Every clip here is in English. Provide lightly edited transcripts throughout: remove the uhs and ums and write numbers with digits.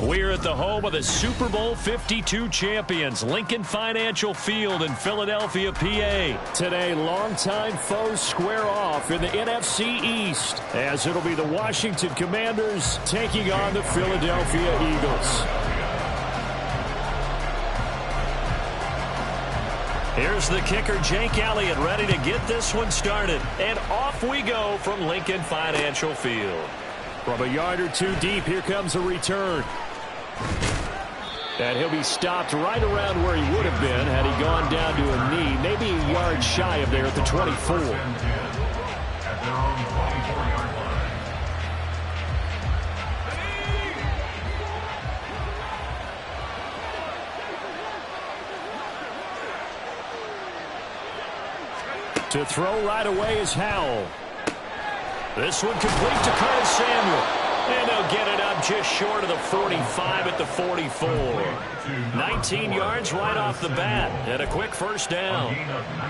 We're at the home of the Super Bowl 52 champions, Lincoln Financial Field in Philadelphia, PA. Today, longtime foes square off in the NFC East, as it'll be the Washington Commanders taking on the Philadelphia Eagles. Here's the kicker, Jake Elliott, ready to get this one started. And off we go from Lincoln Financial Field. From a yard or two deep, here comes a return. And he'll be stopped right around where he would have been had he gone down to a knee, maybe a yard shy of there at the 24. To throw right away is Howell. This one complete to Curtis Samuel. And they'll get it up just short of the 45 at the 44. 19 yards right off the bat. And a quick first down.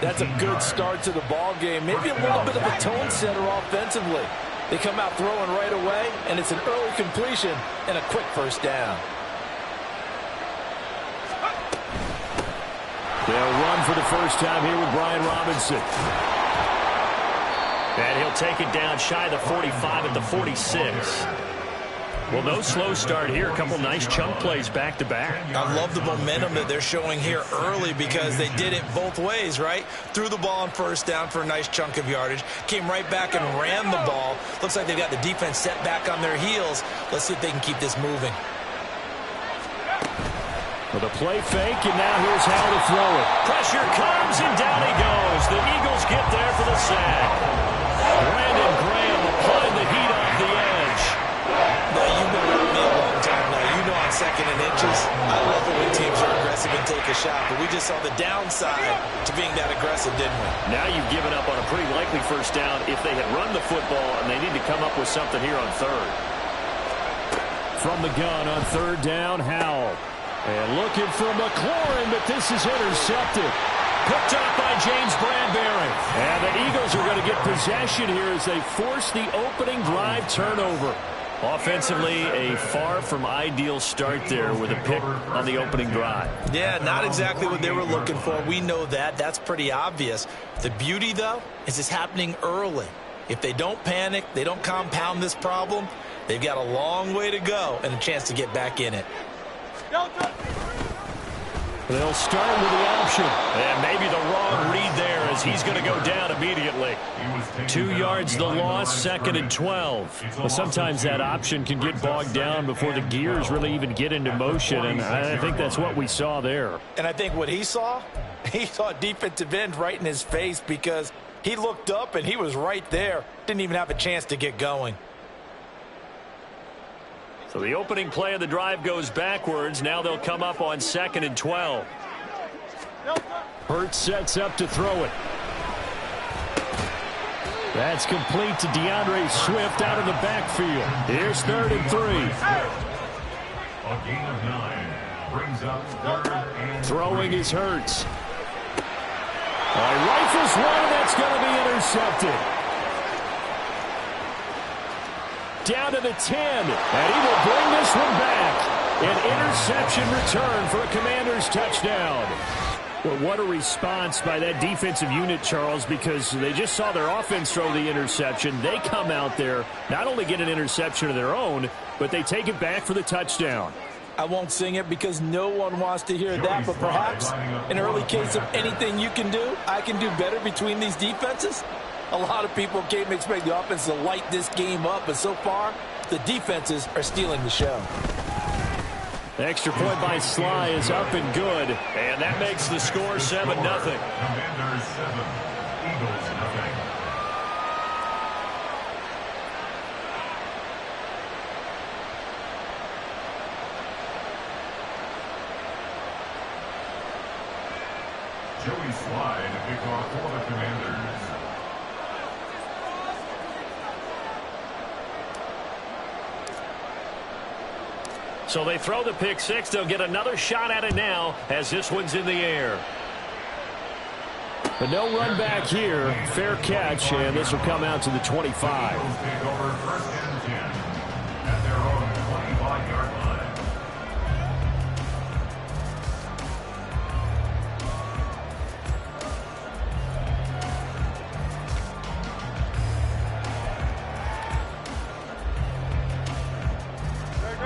That's a good start to the ball game. Maybe a little bit of a tone setter offensively. They come out throwing right away, and it's an early completion and a quick first down. They'll run for the first time here with Brian Robinson. And he'll take it down shy of the 45 at the 46. Well, no slow start here. A couple nice chunk plays back-to-back. I love the momentum that they're showing here early because they did it both ways, right? Threw the ball on first down for a nice chunk of yardage. Came right back and ran the ball. Looks like they've got the defense set back on their heels. Let's see if they can keep this moving. With a play fake, and now here's how to throw it. Pressure comes, and down he goes. The Eagles get there for the sack. Brandon Graham applying the heat off the edge. Now, you've been around me a long time now. You know on 2nd and inches, I love it when teams are aggressive and take a shot, but we just saw the downside to being that aggressive, didn't we? Now you've given up on a pretty likely first down if they had run the football, and they need to come up with something here on third. From the gun on third down, Howell. And looking for McLaurin, but this is intercepted. Picked up by James Bradbury. And the Eagles are going to get possession here as they force the opening drive turnover. Offensively, a far from ideal start there with a pick on the opening drive. Yeah, not exactly what they were looking for. We know that. That's pretty obvious. The beauty, though, is it's happening early. If they don't panic, they don't compound this problem, they've got a long way to go and a chance to get back in it. They'll start with the option. And maybe the wrong read there as he's going to go down immediately. 2 yards the loss, 2nd and 12. Well, sometimes that option can get bogged down before the gears really even get into motion, and I think that's what we saw there. And I think what he saw defensive end right in his face because he looked up and he was right there. Didn't even have a chance to get going. So the opening play of the drive goes backwards. Now they'll come up on 2nd and 12. Hurts sets up to throw it. That's complete to DeAndre Swift out of the backfield. Here's 3rd and 3. A gain of 9 brings up 3rd and 3. Throwing is Hurts. Rifles one, that's going to be intercepted. Down to the 10, and he will bring this one back. An interception return for a Commanders touchdown. Well, what a response by that defensive unit, Charles, because they just saw their offense throw the interception. They come out there, not only get an interception of their own, but they take it back for the touchdown. I won't sing it because no one wants to hear that, but perhaps an early case of anything you can do, I can do better between these defenses. A lot of people came to expect the offense to light this game up, but so far, the defenses are stealing the show. The extra point by Sly is up and good, and that makes the score 7-0. Commanders 7, Eagles 0. Joey Sly to kick off for the Commanders. So they throw the pick six. They'll get another shot at it now as this one's in the air. But no run back here. Fair catch, and this will come out to the 25. Take over 1st and 10 at their own 25-yard line.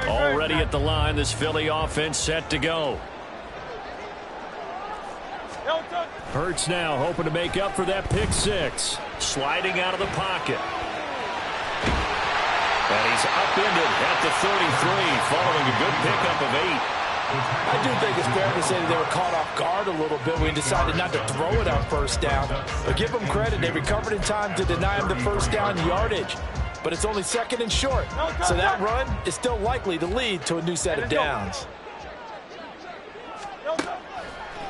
Already at the line, this Philly offense set to go. Hurts now hoping to make up for that pick six. Sliding out of the pocket. And he's upended at the 33 following a good pickup of 8. I do think it's fair to say that they were caught off guard a little bit when he decided not to throw it on 1st down. But give them credit, they recovered in time to deny him the 1st down yardage. But it's only 2nd and short, so that run is still likely to lead to a new set of downs.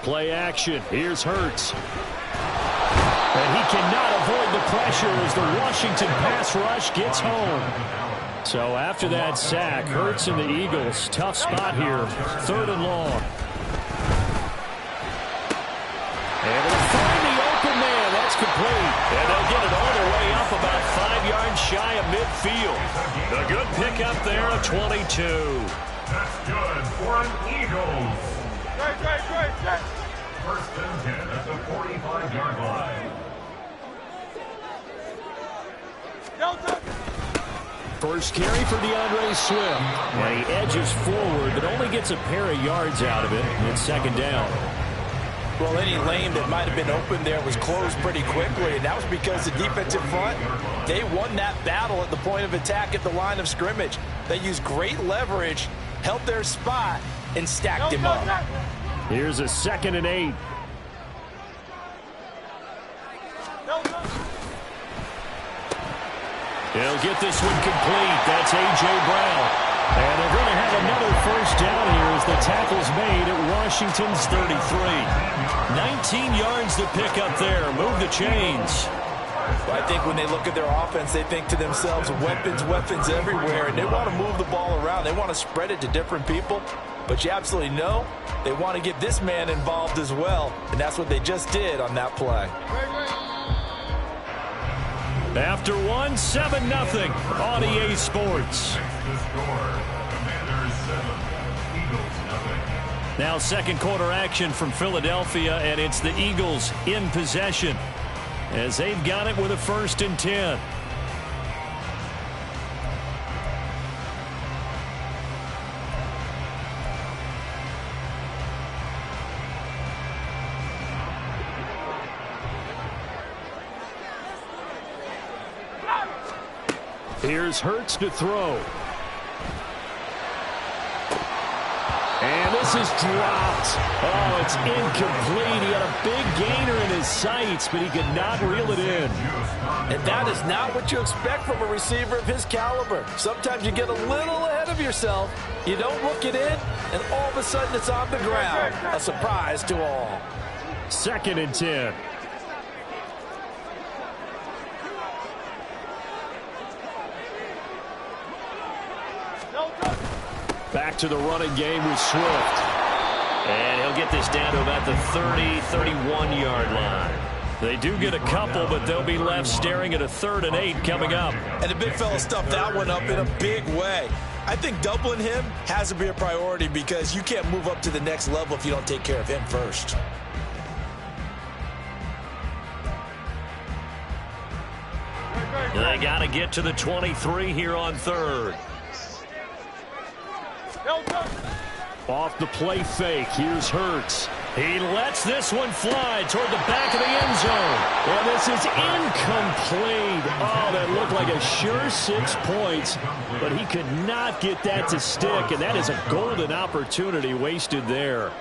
Play action. Here's Hurts. And he cannot avoid the pressure as the Washington pass rush gets home. So after that sack, Hurts and the Eagles, tough spot here, 3rd and long. Able to find the open man. That's complete. And they'll get it all the way up about 5 yards shy of midfield. The good pickup there of 22. That's good for an Eagles. Great. 1st and 10 at the 45-yard line. First carry for DeAndre Swift. And he edges forward, but only gets a pair of yards out of it. And it's 2nd down. Well, any lane that might have been open there was closed pretty quickly, and that was because the defensive front, they won that battle at the point of attack at the line of scrimmage. They used great leverage, held their spot, and stacked him up. Here's a 2nd and 8. He'll get this one complete. That's A.J. Brown. And they're going to have another 1st down here as the tackle's made at Washington's 33. 19 yards to pick up there. Move the chains. Well, I think when they look at their offense, they think to themselves, weapons everywhere, and they want to move the ball around. They want to spread it to different people. But you absolutely know they want to get this man involved as well, and that's what they just did on that play. After one, 7-0 on EA Sports. Now second quarter action from Philadelphia, and it's the Eagles in possession as they've got it with a 1st and 10. Here's Hurts to throw. And this is dropped. Oh, it's incomplete. He had a big gainer in his sights, but he could not reel it in. And that is not what you expect from a receiver of his caliber. Sometimes you get a little ahead of yourself. You don't look it in, and all of a sudden it's on the ground. A surprise to all. 2nd and 10. Back to the running game with Swift. And he'll get this down to about the 30, 31-yard line. They do get a couple, but they'll be left staring at a 3rd and 8 coming up. And the big fella stuffed that one up in a big way. I think doubling him has to be a priority because you can't move up to the next level if you don't take care of him first. They got to get to the 23 here on 3rd. Off the play fake, here's Hurts. He lets this one fly toward the back of the end zone. And this is incomplete. Oh, that looked like a sure 6 points, but he could not get that to stick, and that is a golden opportunity wasted there.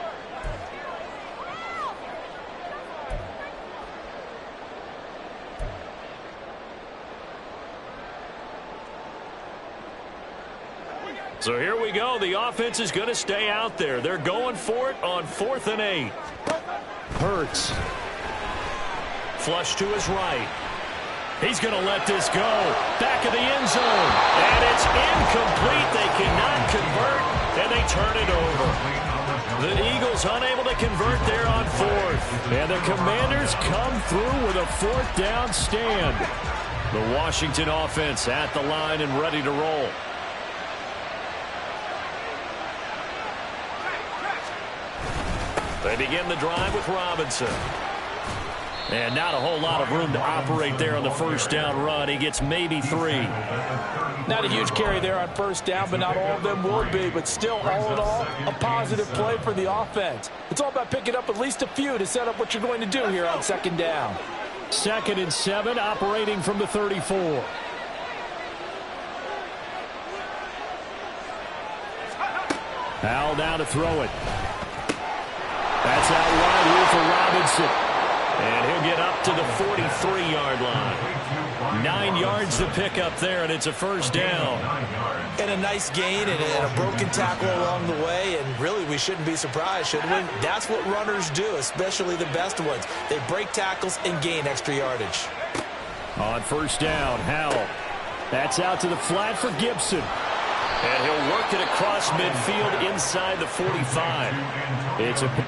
So here we go. The offense is going to stay out there. They're going for it on 4th and 8. Hurts. Flush to his right. He's going to let this go. Back of the end zone. And it's incomplete. They cannot convert, and they turn it over. The Eagles unable to convert there on 4th. And the Commanders come through with a 4th down stand. The Washington offense at the line and ready to roll. They begin the drive with Robinson. And not a whole lot of room to operate there on the 1st down run. He gets maybe 3. Not a huge carry there on 1st down, but not all of them will be. But still, all in all, a positive play for the offense. It's all about picking up at least a few to set up what you're going to do here on 2nd down. 2nd and 7, operating from the 34. Howell down to throw it. That's out wide here for Robinson. And he'll get up to the 43-yard line. 9 yards to pick up there, and it's a 1st down. And a nice gain and a broken tackle along the way, and really we shouldn't be surprised, should we? That's what runners do, especially the best ones. They break tackles and gain extra yardage. On 1st down, Howell. That's out to the flat for Gibson. And he'll work it across midfield inside the 45. It's a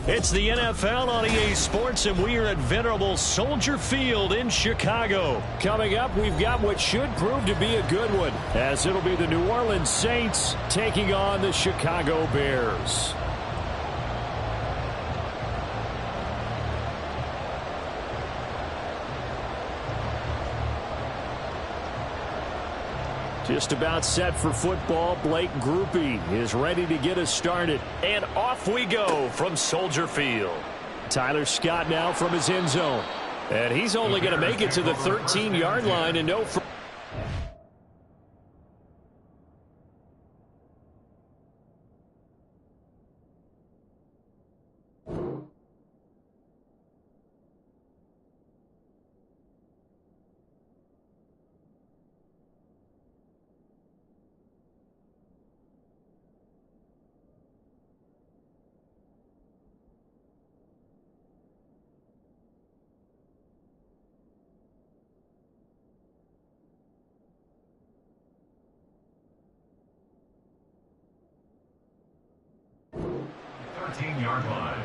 It's the NFL on EA Sports, and we are at venerable Soldier Field in Chicago. Coming up, we've got what should prove to be a good one, as it'll be the New Orleans Saints taking on the Chicago Bears. Just about set for football. Blake Groupie is ready to get us started. And off we go from Soldier Field. Tyler Scott now from his end zone. And he's only going to make it to the 13-yard line and no. Yard line.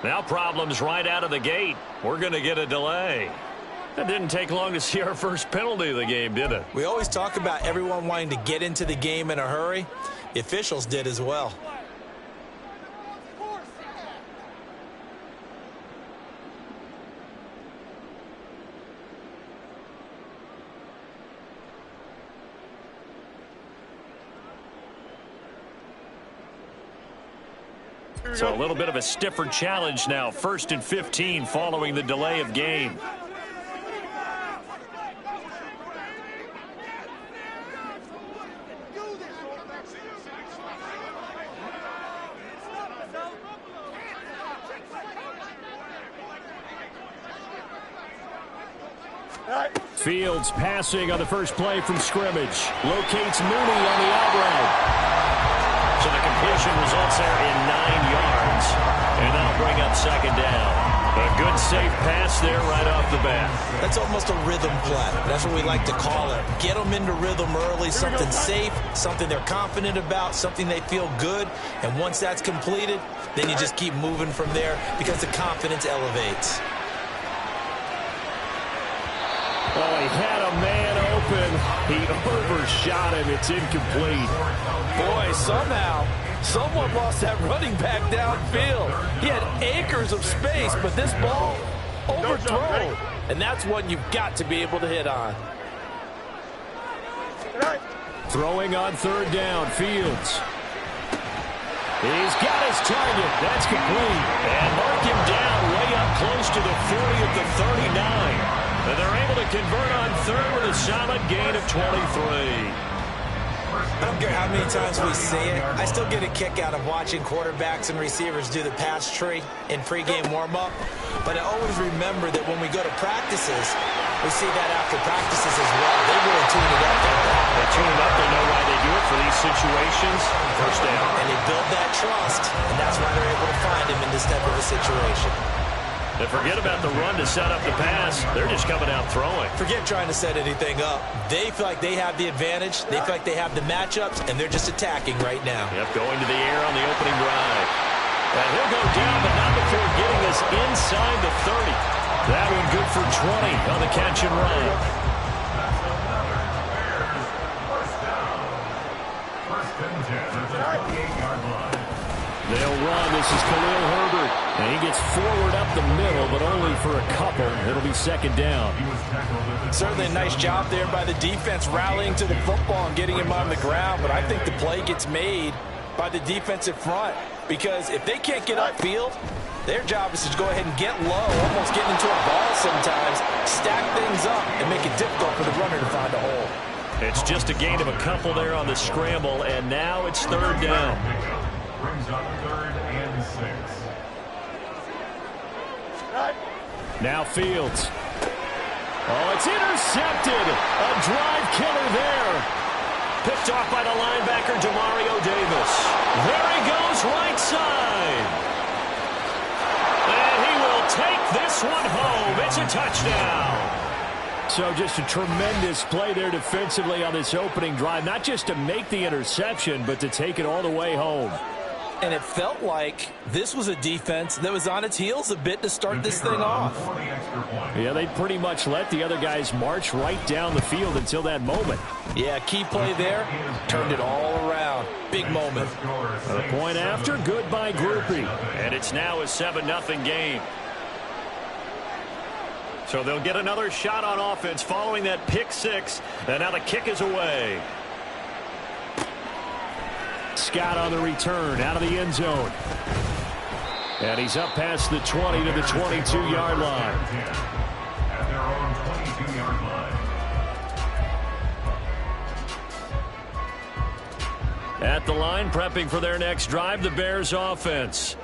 Now problems right out of the gate. We're going to get a delay. It didn't take long to see our first penalty of the game, did it? We always talk about everyone wanting to get into the game in a hurry. The officials did as well. So a little bit of a stiffer challenge now. 1st and 15 following the delay of game. Fields passing on the first play from scrimmage. Locates Mooney on the out route. So the completion results there in 9 yards. And that'll bring up 2nd down. A good safe pass there right off the bat. That's almost a rhythm play. That's what we like to call it. Get them into rhythm early, something safe, something they're confident about, something they feel good. And once that's completed, then you just keep moving from there because the confidence elevates. Oh, he had a man open. He overshot him. It's incomplete. Boy, somehow, someone lost that running back downfield. He had acres of space, but this ball overthrown. And that's one you've got to be able to hit on. Throwing on 3rd down, Fields. He's got his target. That's complete. And mark him down way up close to the 40 at the 39. And they're able to convert on 3rd with a solid gain of 23. I don't care how many times we see it. I still get a kick out of watching quarterbacks and receivers do the pass tree in pregame warm-up. But I always remember that when we go to practices, we see that after practices as well. They really tune it up. They tune it up. They know why they do it for these situations. First down. And they build that trust, and that's why they're able to find him in this type of a situation. And forget about the run to set up the pass. They're just coming out throwing. Forget trying to set anything up. They feel like they have the advantage. They feel like they have the matchups, and they're just attacking right now. Yep, going to the air on the opening drive. And he'll go down, but not before getting this inside the 30. That one good for 20 on the catch and run. They'll run. This is Khalil Herbert. And he gets forward up the middle, but only for a couple. It'll be second down. Certainly a nice job there by the defense rallying to the football and getting him on the ground. But I think the play gets made by the defensive front. Because if they can't get upfield, their job is to go ahead and get low, almost getting into a ball sometimes, stack things up, and make it difficult for the runner to find a hole. It's just a gain of a couple there on the scramble, and now it's third down. Brings up 3rd and 6. Now Fields. Oh, it's intercepted. A drive killer there. Picked off by the linebacker, Demario Davis. There he goes, right side. And he will take this one home. It's a touchdown. So just a tremendous play there defensively on this opening drive. Not just to make the interception, but to take it all the way home. And it felt like this was a defense that was on its heels a bit to start this thing off. Yeah, they pretty much let the other guys march right down the field until that moment. Yeah, key play there, turned it all around. Big moment. A point after, good by Groupie. And it's now a 7-0 game. So they'll get another shot on offense following that pick six. And now the kick is away. Scott on the return out of the end zone. And he's up past the 20 to the 22-yard line. At their own 22-yard line. At the line, prepping for their next drive, the Bears offense.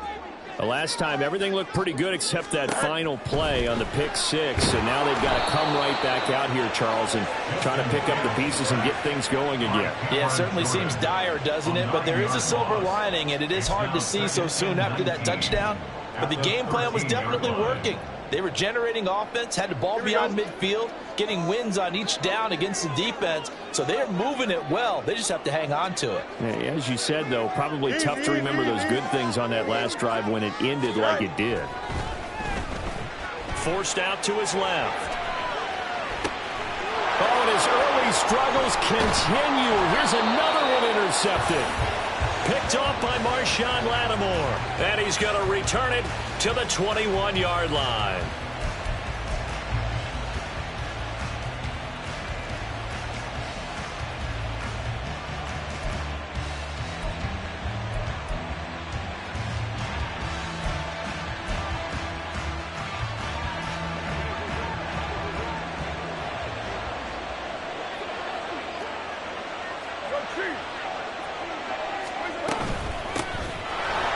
The last time, everything looked pretty good except that final play on the pick six. And now they've got to come right back out here, Charles, and try to pick up the pieces and get things going again. Yeah, it certainly seems dire, doesn't it? But there is a silver lining, and it is hard to see so soon after that touchdown. But the game plan was definitely working. They were generating offense, had the ball beyond midfield, getting wins on each down against the defense. So they're moving it well. They just have to hang on to it. Hey, as you said, though, probably tough to remember those good things on that last drive when it ended like it did. Forced out to his left. Oh, and his early struggles continue. Here's another one intercepted. Picked off by Marshawn Lattimore. And he's going to return it to the 21-yard line.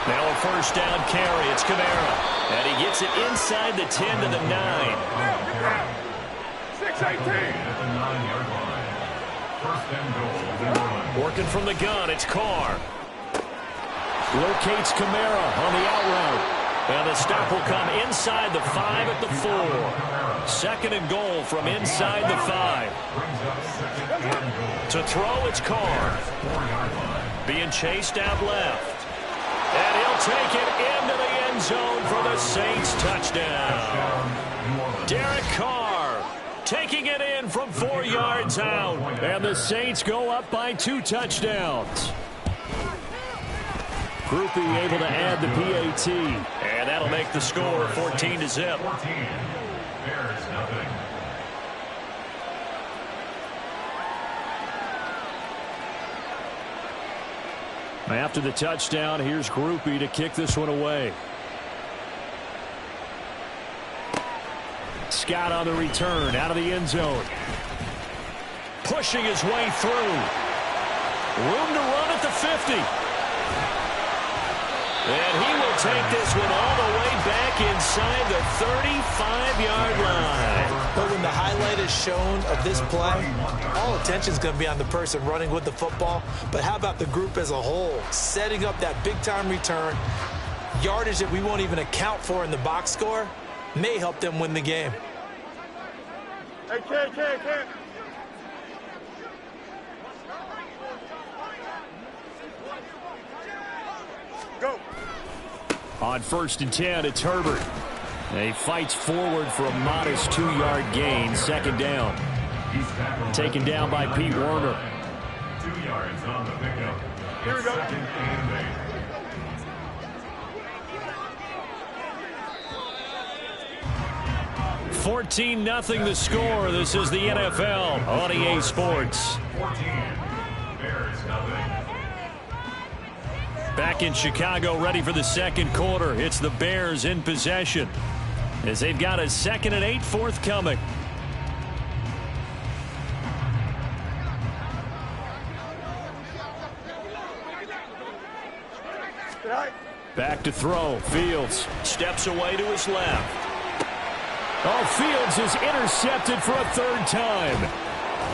Now a first down carry. It's Kamara. And he gets it inside the 10 to the 9. 6-18. At the 9-yard line. First and goal. Working from the gun, it's Carr. Locates Kamara on the out route. And the stop will come inside the 5 at the 4. Second and goal from inside the 5. To throw, it's Carr. Being chased out left. And he'll take it into the end zone for the Saints touchdown. Derek Carr taking it in from 4 yards out. And the Saints go up by 2 touchdowns. Groupie able to add the PAT. And that'll make the score 14-0. 14. Bears nothing. After the touchdown, here's Groupie to kick this one away. Scott on the return out of the end zone. Pushing his way through. Room to run at the 50. And he will take this one all the way back inside the 35-yard line. But when the highlight is shown of this play, all attention is going to be on the person running with the football. But how about the group as a whole? Setting up that big-time return, yardage that we won't even account for in the box score, may help them win the game. Hey, kid. Go. On 1st and 10, it's Herbert. He fights forward for a modest 2-yard gain. 2nd down. Taken down by Pete Werner. 2 yards on the pickup. Here we go. 2nd and 8. 14-0 the score. This is the NFL on Eyez Sports. 14. Bears nothing. Back in Chicago, ready for the 2nd quarter. It's the Bears in possession as they've got a 2nd and 8 forthcoming. Back to throw. Fields steps away to his left. Oh, Fields is intercepted for a 3rd time.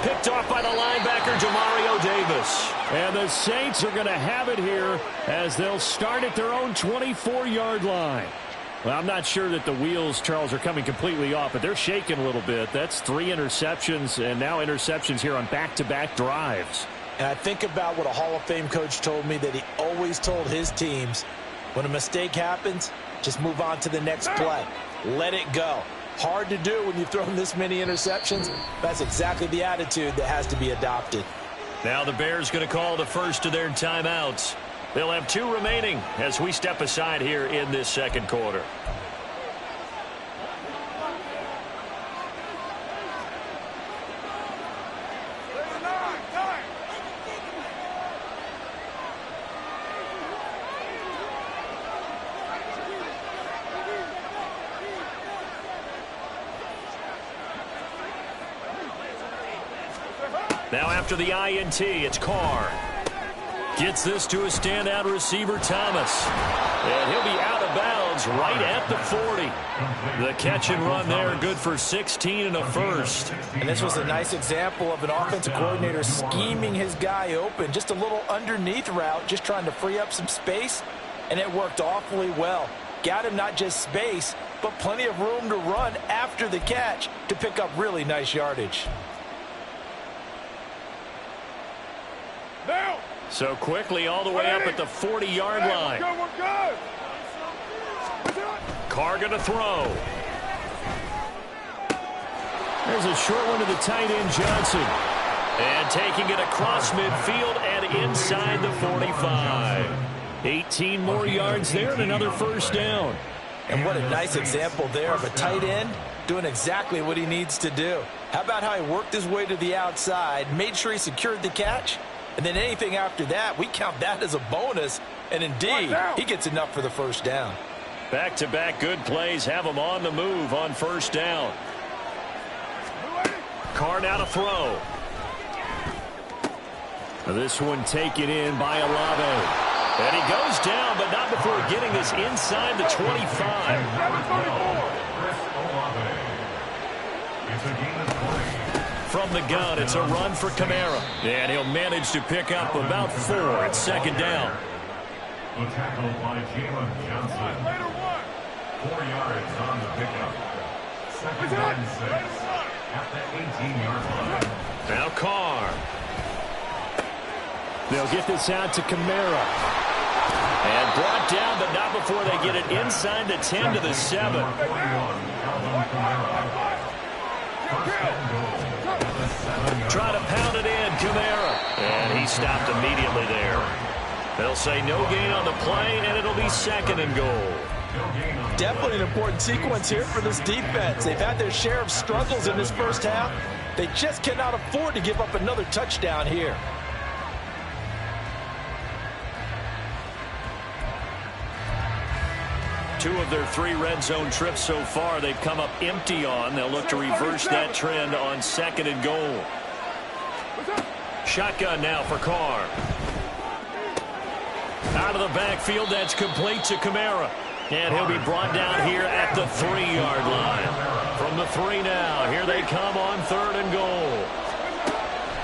Picked off by the linebacker, Demario Davis. And the Saints are going to have it here as they'll start at their own 24-yard line. Well, I'm not sure that the wheels, Charles, are coming completely off, but they're shaking a little bit. That's 3 interceptions, and now interceptions here on back-to-back drives. And I think about what a Hall of Fame coach told me, that he always told his teams, when a mistake happens, just move on to the next play. Let it go. Hard to do when you've thrown this many interceptions. That's exactly the attitude that has to be adopted. Now the Bears going to call the first of their timeouts. They'll have 2 remaining as we step aside here in this 2nd quarter. Now after the INT, it's Carr. Gets this to a standout receiver, Thomas. And he'll be out of bounds right at the 40. The catch and run there, good for 16 and a first. And this was a nice example of an offensive coordinator scheming his guy open. Just a little underneath route, just trying to free up some space. And it worked awfully well. Got him not just space, but plenty of room to run after the catch to pick up really nice yardage. Now. So quickly all the way up at the 40-yard line. We're good. Carr going to throw. There's a short one to the tight end, Johnson. And taking it across midfield and inside the 45. 18 more yards there and another first down. And what a nice example there of a tight end doing exactly what he needs to do. How about how he worked his way to the outside, made sure he secured the catch, and then anything after that, we count that as a bonus. And indeed, he gets enough for the first down. Back-to-back good plays have him on the move on first down. Carr now to throw. This one taken in by Olave. And he goes down, but not before getting this inside the 25. From the gun, it's a run for Kamara. And he'll manage to pick up about 4 at second down. The tackle by Jalen Johnson. 4 yards on the pickup. 2nd and 6 at the 18-yard line. Now Carr. They'll get this out to Kamara. And brought down, but not before they get it inside the 10 to the 7. Try to pound it in, Kamara. And he stopped immediately there. They'll say no gain on the play, and it'll be 2nd and goal. Definitely an important sequence here for this defense. They've had their share of struggles in this first half. They just cannot afford to give up another touchdown here. Two of their 3 red zone trips so far they've come up empty on. They'll look to reverse that trend on 2nd and goal. Shotgun now for Carr. Out of the backfield, that's complete to Kamara. And he'll be brought down here at the 3-yard line. From the 3 now, here they come on 3rd and goal.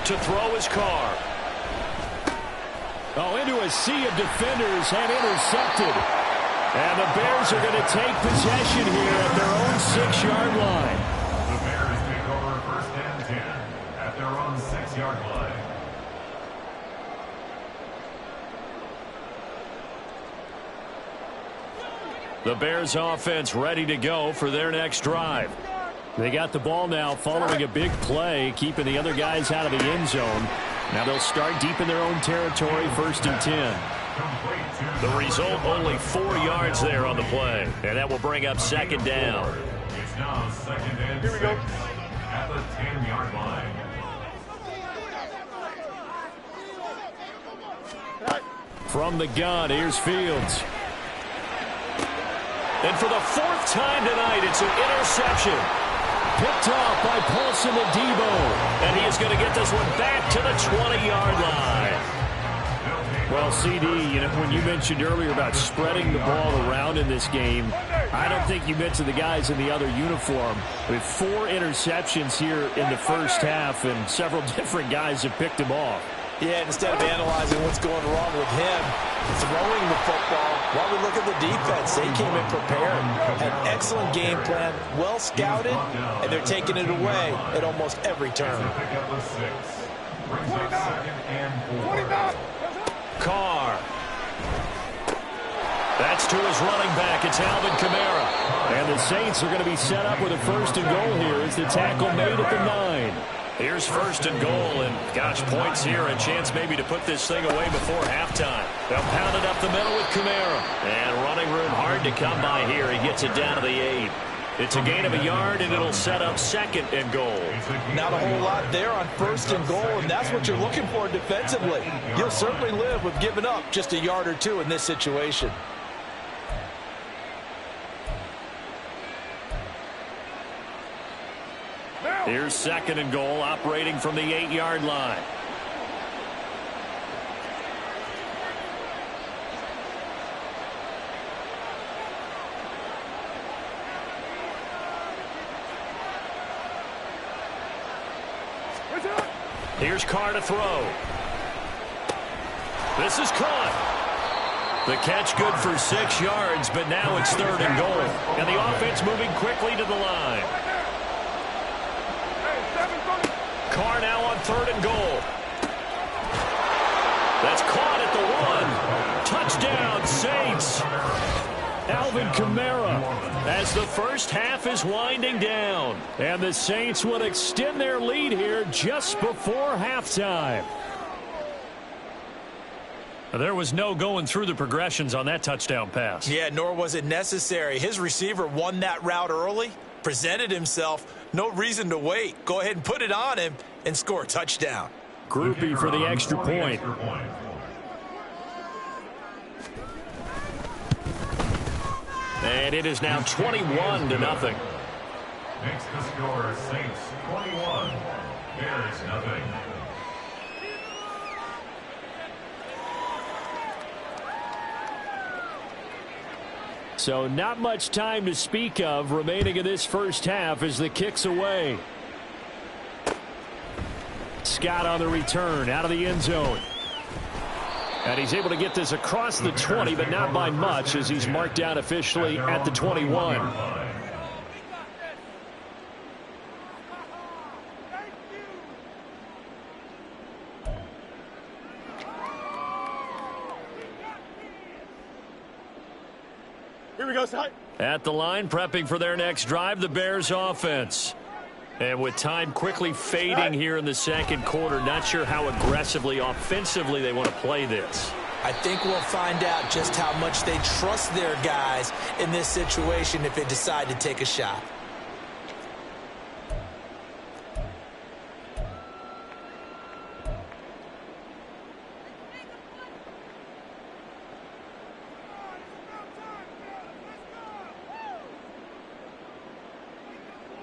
To throw is Carr. Oh, into a sea of defenders and intercepted. And the Bears are going to take possession here at their own 6-yard line. The Bears take over 1st and 10 at their own 6-yard line. The Bears offense ready to go for their next drive. They got the ball now following a big play, keeping the other guys out of the end zone. Now they'll start deep in their own territory, 1st and 10. The result, only 4 yards there on the play. And that will bring up 2nd down. It's now 2nd and 6 at the 10-yard line. From the gun, here's Fields. And for the 4th time tonight, it's an interception. Picked off by Paulson Adebo. And he is going to get this one back to the 20-yard line. Well, CD, when you mentioned earlier about spreading the ball around in this game, I don't think you mentioned the guys in the other uniform. With 4 interceptions here in the first half, and several different guys have picked them off. Yeah, instead of analyzing what's going wrong with him throwing the football, while we look at the defense, they came in prepared, had an excellent game plan, well scouted, and they're taking it away at almost every turn. Carr. That's to his running back. It's Alvin Kamara. And the Saints are going to be set up with a 1st and goal here as the tackle made at the 9. Here's 1st and goal, and gosh, points here, a chance maybe to put this thing away before halftime. They'll pound it up the middle with Kamara. And running room hard to come by here. He gets it down to the 8. It's a gain of a yard, and it'll set up 2nd and goal. Not a whole lot there on 1st and goal, and that's what you're looking for defensively. You'll certainly live with giving up just a yard or 2 in this situation. Here's 2nd and goal, operating from the 8-yard line. Here's Carr to throw. This is caught. The catch good for 6 yards, but now it's 3rd and goal. And the offense moving quickly to the line. Carr now on 3rd and goal. That's caught at the 1. Touchdown, Saints. Alvin Kamara as the first half is winding down. And the Saints will extend their lead here just before halftime. There was no going through the progressions on that touchdown pass. Yeah, nor was it necessary. His receiver won that route early, presented himself. No reason to wait. Go ahead and put it on him and score a touchdown. Groupie for the extra point. And it is now 21-0. Makes the score Saints 21, Bears nothing. So not much time to speak of remaining in this first half as the kick's away. Scott on the return out of the end zone. And he's able to get this across the 20, but not by much as he's marked down officially at the 21. Here we go, Sai. At the line, prepping for their next drive, the Bears offense. And with time quickly fading here in the second quarter, not sure how aggressively, offensively they want to play this. I think we'll find out just how much they trust their guys in this situation if they decide to take a shot.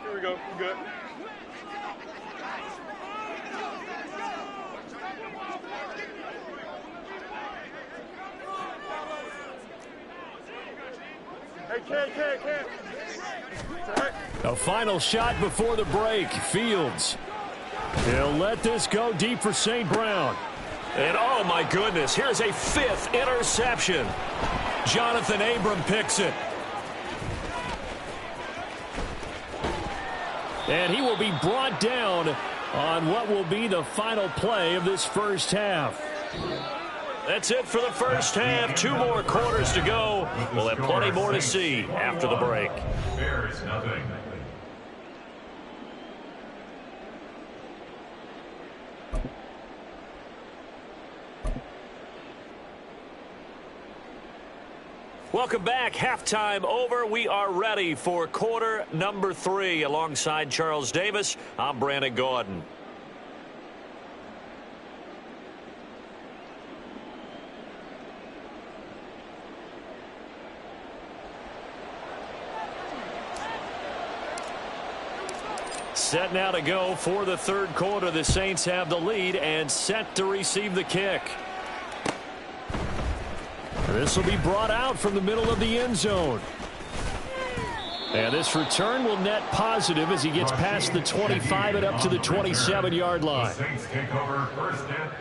Here we go. We're good. Hey, can't. A final shot before the break. Fields. He'll let this go deep for St. Brown. And oh my goodness, here's a fifth interception. Jonathan Abram picks it. And he will be brought down on what will be the final play of this first half. That's it for the first half. 2 more quarters to go. We'll have plenty more to see after the break. Bears nothing. Welcome back. Halftime over. We are ready for quarter number 3. Alongside Charles Davis, I'm Brandon Gordon. Set now to go for the third quarter. The Saints have the lead and set to receive the kick. This will be brought out from the middle of the end zone. And this return will net positive as he gets past the 25 and up to the 27-yard line. Saints take over first down.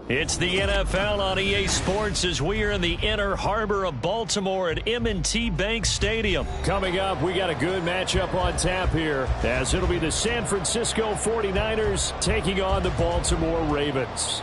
It's the NFL on EA Sports as we are in the inner harbor of Baltimore at M&T Bank Stadium. Coming up, we got a good matchup on tap here, as it'll be the San Francisco 49ers taking on the Baltimore Ravens.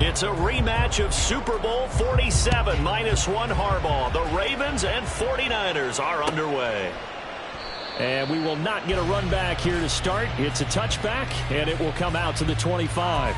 It's a rematch of Super Bowl 47, -1 Harbaugh. The Ravens and 49ers are underway. And we will not get a run back here to start. It's a touchback, and it will come out to the 25.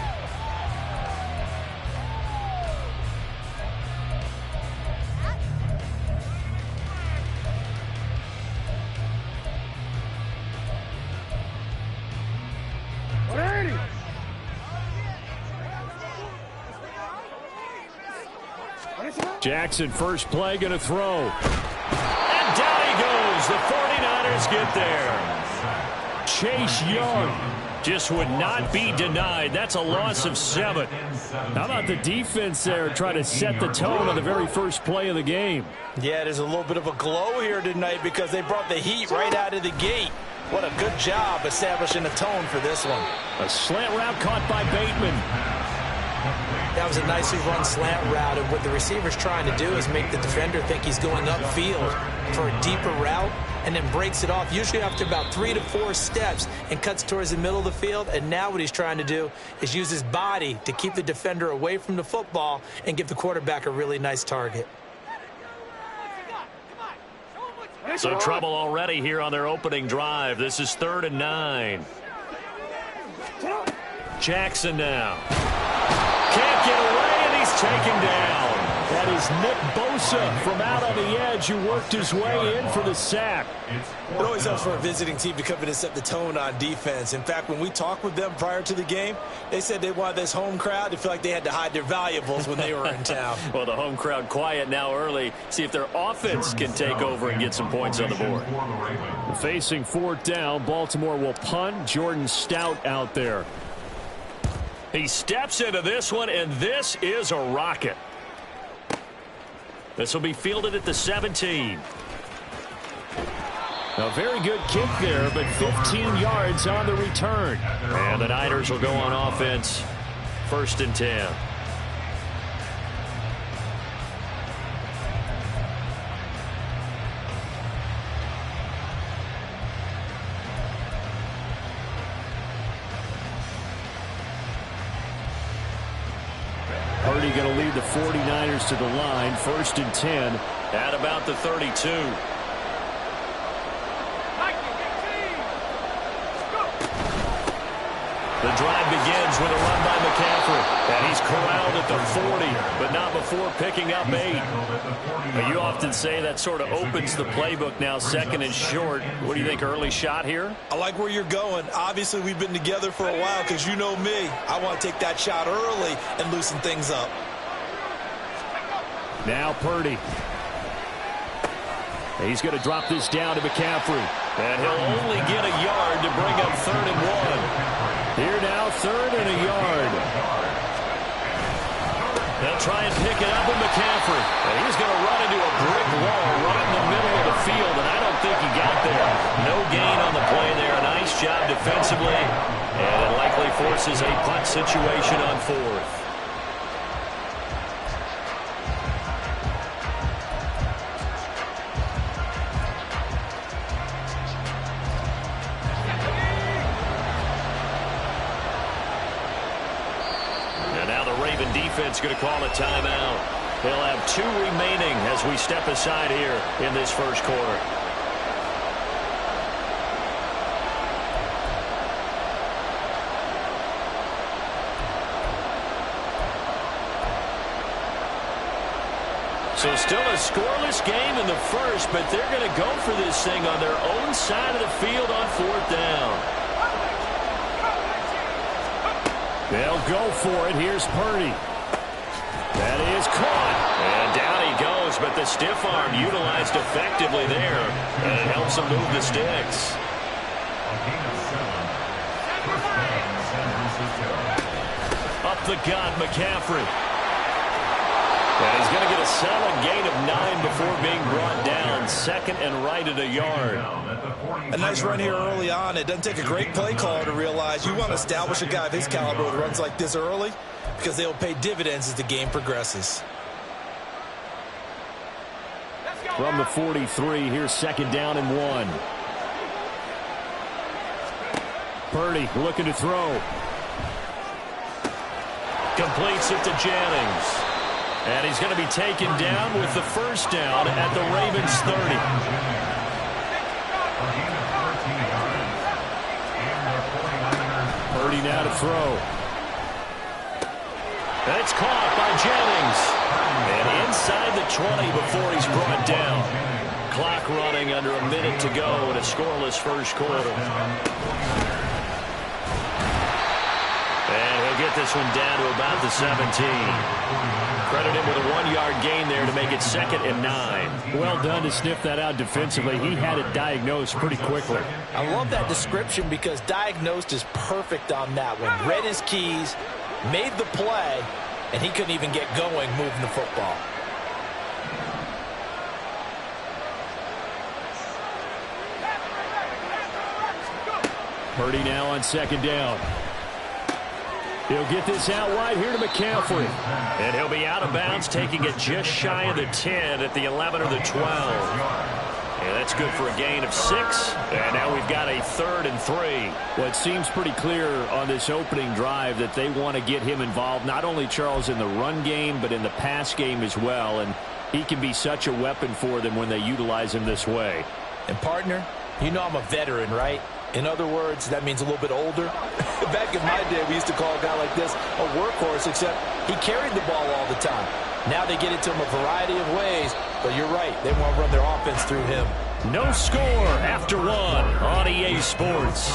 Jackson, first play, going to throw. And down he goes. The 49ers get there. Chase Young just would not be denied. That's a loss of 7. How about the defense there trying to set the tone on the very first play of the game? Yeah, there's a little bit of a glow here tonight because they brought the heat right out of the gate. What a good job establishing a tone for this one. A slant route caught by Bateman. That was a nicely run slant route, and what the receiver's trying to do is make the defender think he's going upfield for a deeper route and then breaks it off, usually after about 3 to 4 steps, and cuts towards the middle of the field. And now what he's trying to do is use his body to keep the defender away from the football and give the quarterback a really nice target. So trouble already here on their opening drive. This is 3rd and 9. Jackson now. Can't get away, and he's taken down. That is Nick Bosa from out on the edge who worked his way in for the sack. It always helps for a visiting team to come in and set the tone on defense. In fact, when we talked with them prior to the game, they said they wanted this home crowd to feel like they had to hide their valuables when they were in town. Well, the home crowd quiet now early. See if their offense can take over and get some points on the board. Facing 4th down, Baltimore will punt. Jordan Stout out there. He steps into this one, and this is a rocket. This will be fielded at the 17. A very good kick there, but 15 yards on the return. And the Niners will go on offense. 1st and 10. Purdy going to lead the 49ers to the line. 1st and 10 at about the 32. The drive begins with a run by McCaffrey. And he's corralled at the 40, but not before picking up 8. Now, you often say that sort of opens the playbook now, 2nd and short. What do you think, early shot here? I like where you're going. Obviously, we've been together for a while because you know me. I want to take that shot early and loosen things up. Now Purdy. He's going to drop this down to McCaffrey. And he'll only get a yard to bring up 3rd and 1. Here now, 3rd and a yard. They'll try and pick it up with McCaffrey. And he's going to run into a brick wall right in the middle of the field, and I don't think he got there. No gain on the play there. Nice job defensively. And it likely forces a punt situation on 4th. Defense going to call a timeout. They'll have 2 remaining as we step aside here in this first quarter. So still a scoreless game in the first, but they're going to go for this thing on their own side of the field on 4th down. They'll go for it. Here's Purdy. That is caught. And down he goes. but the stiff arm utilized effectively there, and it helps him move the sticks. Up the gut, McCaffrey. And he's going to get a solid gain of 9 before being brought down. Second and right at a yard. A nice run here early on. It doesn't take a great play caller to realize you want to establish a guy of his caliber with runs like this early because they will pay dividends as the game progresses. From the 43, here's second down and 1. Purdy looking to throw. Completes it to Jennings. And he's going to be taken down with the first down at the Ravens 30. Purdy now to throw. And it's caught by Jennings. And inside the 20 before he's brought down. Clock running under a minute to go in a scoreless first quarter. And he'll get this one down to about the 17. Credit him with a 1-yard gain there to make it second and 9. Well done to sniff that out defensively. He had it diagnosed pretty quickly. I love that description because diagnosed is perfect on that one. Read his keys, made the play, and he couldn't even get going moving the football. Purdy now on second down. He'll get this out wide here to McCaffrey. And he'll be out of bounds, taking it just shy of the 10 at the 11 or the 12. And that's good for a gain of 6. And now we've got a 3rd and 3. Well, it seems pretty clear on this opening drive that they want to get him involved, not only, Charles, in the run game, but in the pass game as well. And he can be such a weapon for them when they utilize him this way. And, partner, you know I'm a veteran, right? In other words, that means a little bit older. Back in my day, we used to call a guy like this a workhorse, except he carried the ball all the time. Now they get it to him a variety of ways, but you're right. They want to run their offense through him. No score after 1 on EA Sports.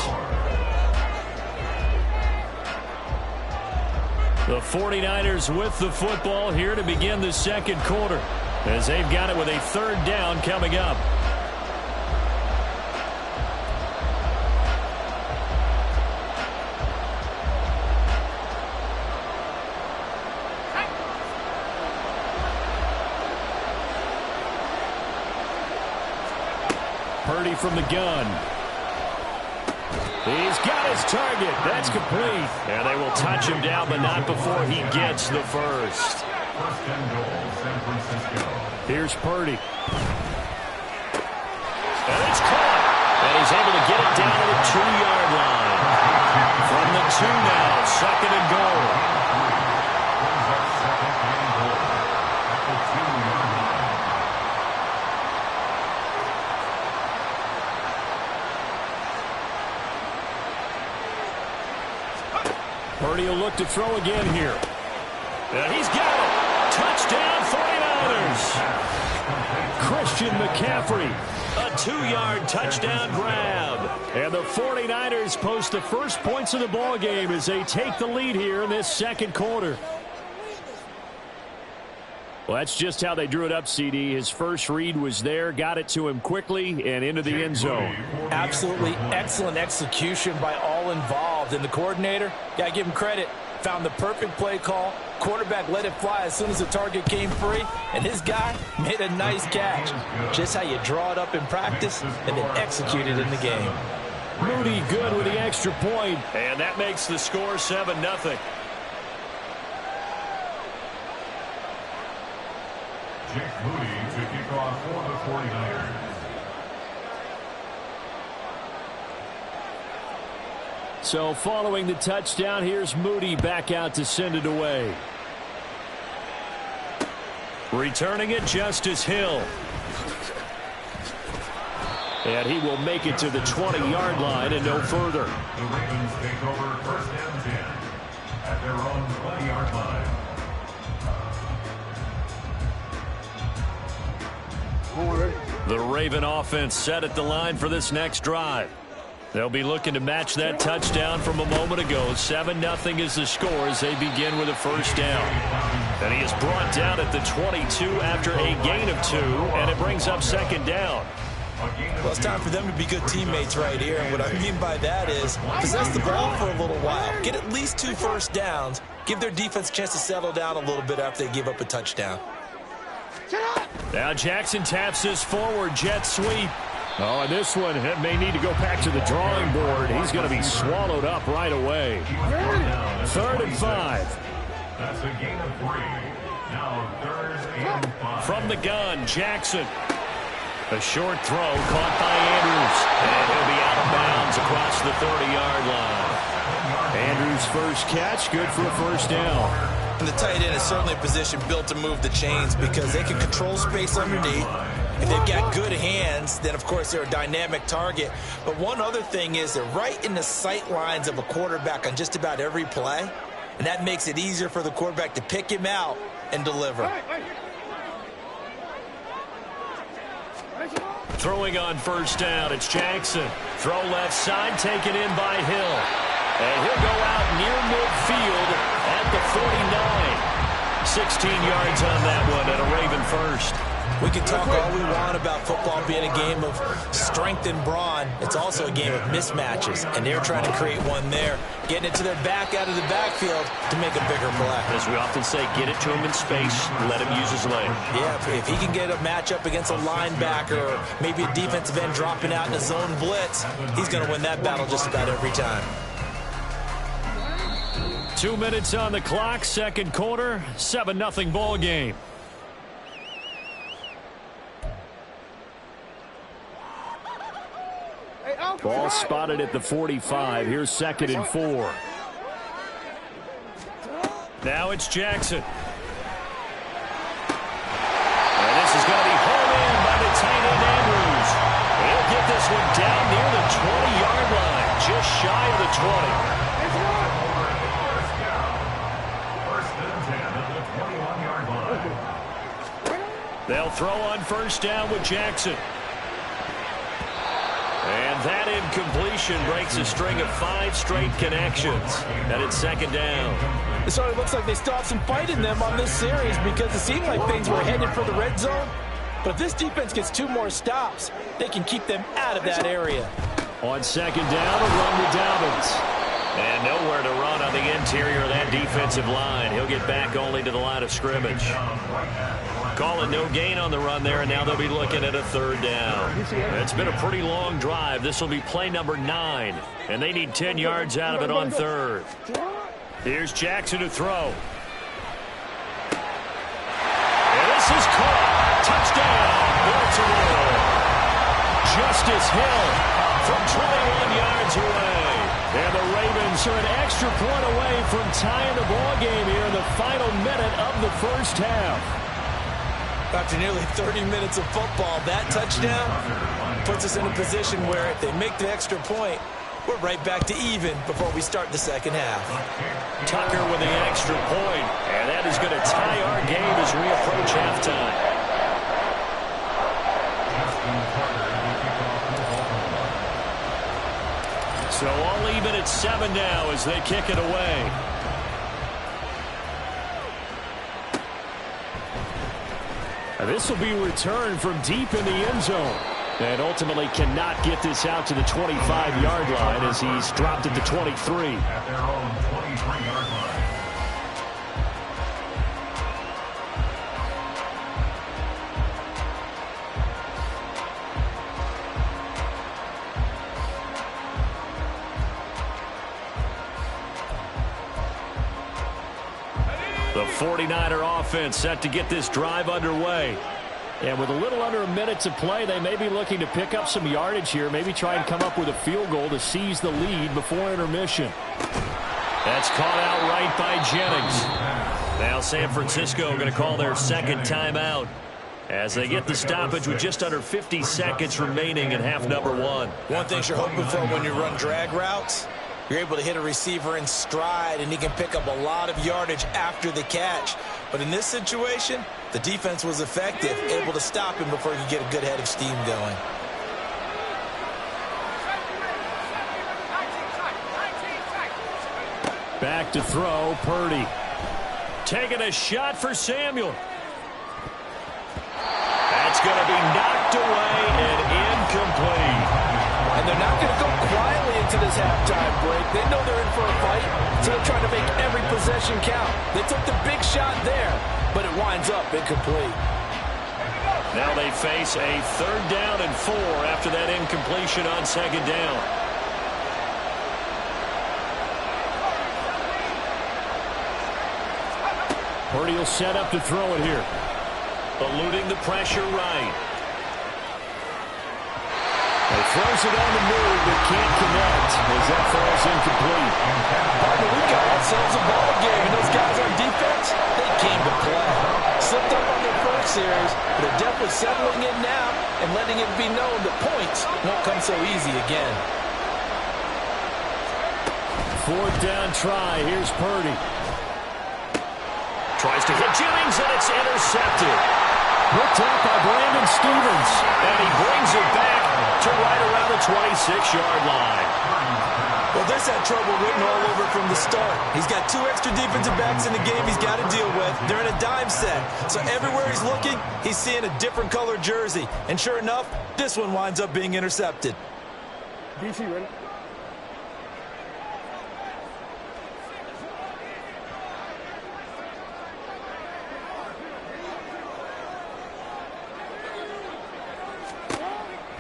The 49ers with the football here to begin the second quarter, as they've got it with a 3rd down coming up. Purdy from the gun. He's got his target. That's complete. And they will touch him down, but not before he gets the first. Here's Purdy. And it's caught. And he's able to get it down to the 2-yard line. From the 2 now, second and goal. Purdy will look to throw again here. And he's got it. Touchdown 49ers. Christian McCaffrey. A 2-yard touchdown grab. And the 49ers post the first points of the ball game as they take the lead here in this second quarter. Well, that's just how they drew it up, CD. His first read was there, got it to him quickly, and into the end zone. Absolutely excellent execution by all involved. And the coordinator, got to give him credit, found the perfect play call. Quarterback let it fly as soon as the target came free, and his guy made a nice catch. Just how you draw it up in practice and then execute it in the game. Moody good with the extra point, and that makes the score 7-0. Jake Moody to kick off for the 49ers. So following the touchdown, here's Moody back out to send it away. Returning it, Justice Hill. And he will make it to the 20-yard line and no further. The Ravens take over first and 10 at their own 20-yard line. The Raven offense set at the line for this next drive. They'll be looking to match that touchdown from a moment ago. 7-0 is the score as they begin with a first down. And he is brought down at the 22 after a gain of 2, and it brings up second down. Well, it's time for them to be good teammates right here. And what I mean by that is possess the ball for a little while. Get at least 2 first downs. Give their defense a chance to settle down a little bit after they give up a touchdown. Now Jackson taps this forward jet sweep. Oh, and this one may need to go back to the drawing board. He's going to be swallowed up right away. 3rd and 5. That's a gain of 3. Now 3rd and 5. From the gun, Jackson. A short throw caught by Andrews. And he'll be out of bounds across the 30-yard line. Andrews' first catch, good for a first down. And the tight end is certainly a position built to move the chains because they can control space underneath. If they've got good hands, then, of course, they're a dynamic target. But one other thing is they're right in the sight lines of a quarterback on just about every play. And that makes it easier for the quarterback to pick him out and deliver. Throwing on first down, it's Jackson. Throw left side, taken in by Hill. And he'll go out near midfield at the 49. 16 yards on that one and a Raven first. We can talk all we want about football being a game of strength and brawn. It's also a game of mismatches, and they're trying to create one there, getting it to their back out of the backfield to make a bigger play. As we often say, get it to him in space, let him use his leg. Yeah, if he can get a matchup against a linebacker or maybe a defensive end dropping out in a zone blitz, he's going to win that battle just about every time. 2 minutes on the clock, second quarter, 7-0 ball game. Ball spotted at the 45. Here's 2nd and 4. Now it's Jackson. And this is going to be hauled in by the tight end Andrews. He'll get this one down near the 20-yard line, just shy of the 20. They'll throw on first down with Jackson. And that incompletion breaks a string of 5 straight connections. And it's second down. It sort of looks like they still have some fight in them on this series because it seemed like things were headed for the red zone. But if this defense gets 2 more stops, they can keep them out of that area. On second down, a run with Dobbins. And nowhere to run on the interior of that defensive line. He'll get back only to the line of scrimmage. Calling no gain on the run there, and now they'll be looking at a 3rd down. It's been a pretty long drive. This will be play number 9, and they need 10 yards out of it on 3rd. Here's Jackson to throw. And this is caught. Touchdown, Baltimore. Justice Hill from 21 yards away. And the Ravens are an extra point away from tying the ball game here in the final minute of the first half. After nearly 30 minutes of football, that touchdown puts us in a position where if they make the extra point, we're right back to even before we start the second half. Tucker with the extra point, and that is going to tie our game as we approach halftime. So all even at 7 now as they kick it away. This will be returned from deep in the end zone. And ultimately cannot get this out to the 25-yard line as he's dropped at the 23. At their own 23-yard line. The 49er offense set to get this drive underway. And with a little under a minute to play, they may be looking to pick up some yardage here, maybe try and come up with a field goal to seize the lead before intermission. That's caught out right by Jennings. Now San Francisco going to call their second timeout as they get the stoppage with just under 50 seconds remaining in half number 1. One thing you're hoping for when you run drag routes, you're able to hit a receiver in stride, and he can pick up a lot of yardage after the catch. But in this situation, the defense was effective, able to stop him before he could get a good head of steam going. Back to throw, Purdy. Taking a shot for Samuel. That's going to be knocked away and incomplete. And they're not going to go quietly into this halftime break. They know they're in for a fight, so they're trying to make every possession count. They took the big shot there, but it winds up incomplete. Now they face a 3rd down and 4 after that incompletion on 2nd down. Purdy will set up to throw it here. Eluding the pressure right. He throws it on the move, but can't connect as that falls incomplete. Partner, we've got ourselves a ball game, and those guys on defense, they came to play. Slipped up on their first series, but they're definitely settling in now and letting it be known the points won't come so easy again. 4th down try. Here's Purdy. Tries to hit Jennings, and it's intercepted. Picked up by Brandon Stevens. And he brings it back to right around the 26-yard line. Well, this had trouble written all over from the start. He's got 2 extra defensive backs in the game he's got to deal with. They're in a dime set. So everywhere he's looking, he's seeing a different colored jersey. And sure enough, this one winds up being intercepted. DC, ready?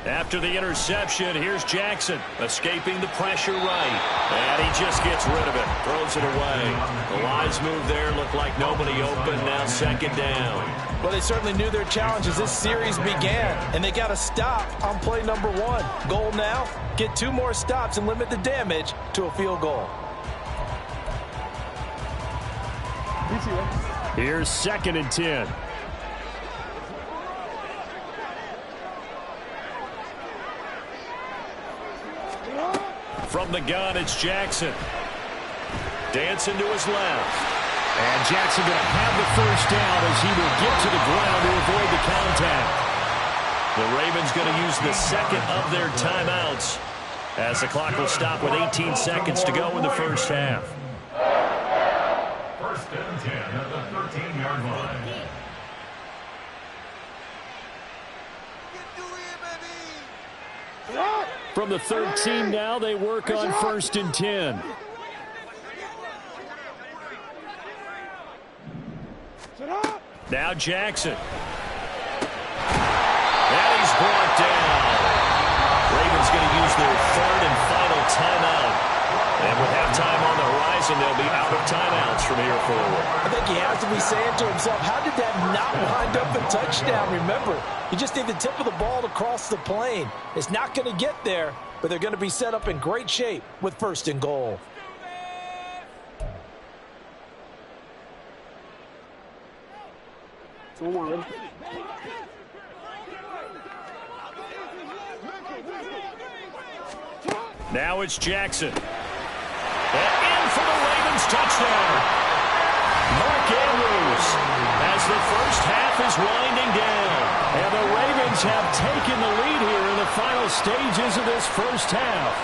After the interception, here's Jackson, escaping the pressure right. And he just gets rid of it, throws it away. The lines move there, look like nobody open, now 2nd down. Well, they certainly knew their challenge as this series began, and they got to stop on play number 1. Goal now, get 2 more stops and limit the damage to a field goal. DC, ready? Here's 2nd and 10. From the gun, it's Jackson. Dancing to his left. And Jackson going to have the 1st down as he will get to the ground to avoid the contact. The Ravens going to use the 2nd of their timeouts as the clock will stop with 18 seconds to go in the 1st half. 1st and 10 at the 13-yard line. From the 13 now, they work on 1st and 10. Now Jackson. And he's brought down. Ravens going to use their 3rd and final timeout. And with halftime on the horizon, they'll be out of timeouts from here forward. I think he has to be saying to himself, how did that not wind up a touchdown? Remember, you just need the tip of the ball to cross the plane. It's not going to get there, but they're going to be set up in great shape with 1st and goal. One more, ready? Now it's Jackson. And in for the Ravens touchdown. Mark Andrews as the 1st half is winding down. And the Ravens have taken the lead here in the final stages of this 1st half.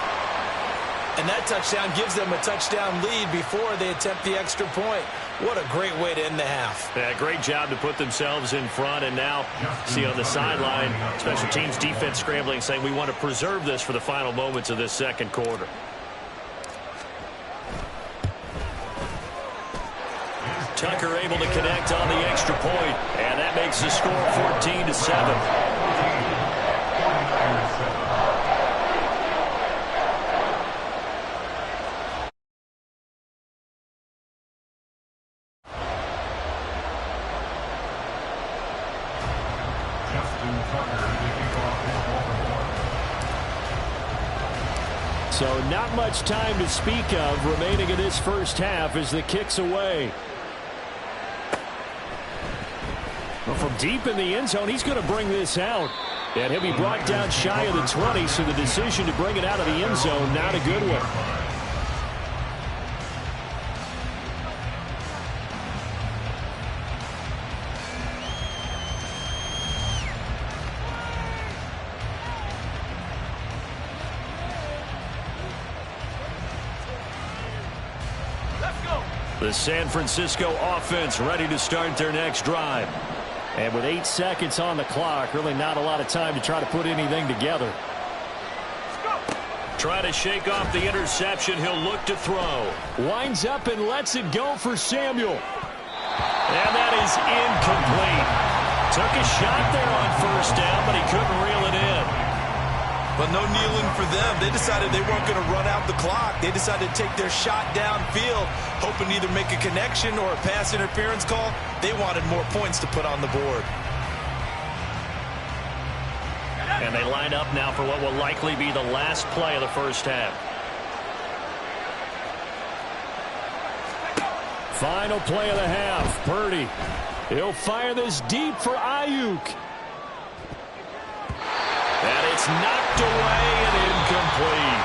And that touchdown gives them a touchdown lead before they attempt the extra point. What a great way to end the half. Yeah, great job to put themselves in front. And now, see on the sideline, special teams defense scrambling, saying we want to preserve this for the final moments of this 2nd quarter. Tucker able to connect on the extra point, and that makes the score 14-7. So not much time to speak of remaining in this 1st half as the kick's away. Well, from deep in the end zone, he's going to bring this out. And he'll be brought down shy of the 20, so the decision to bring it out of the end zone, not a good one. The San Francisco offense ready to start their next drive. And with 8 seconds on the clock, really not a lot of time to try to put anything together. Try to shake off the interception. He'll look to throw. Winds up and lets it go for Samuel. And that is incomplete. Took a shot there on first down, but he couldn't reel it in. But no kneeling for them. They decided they weren't going to run out the clock. They decided to take their shot downfield, hoping to either make a connection or a pass interference call. They wanted more points to put on the board. And they line up now for what will likely be the last play of the first half. Final play of the half. Purdy. He'll fire this deep for Ayuk. And it's knocked away and incomplete.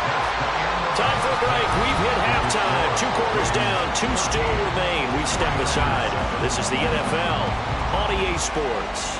Time for a break. We've hit halftime. 2 quarters down. 2 still remain. We step aside. This is the NFL on Eyez Sports.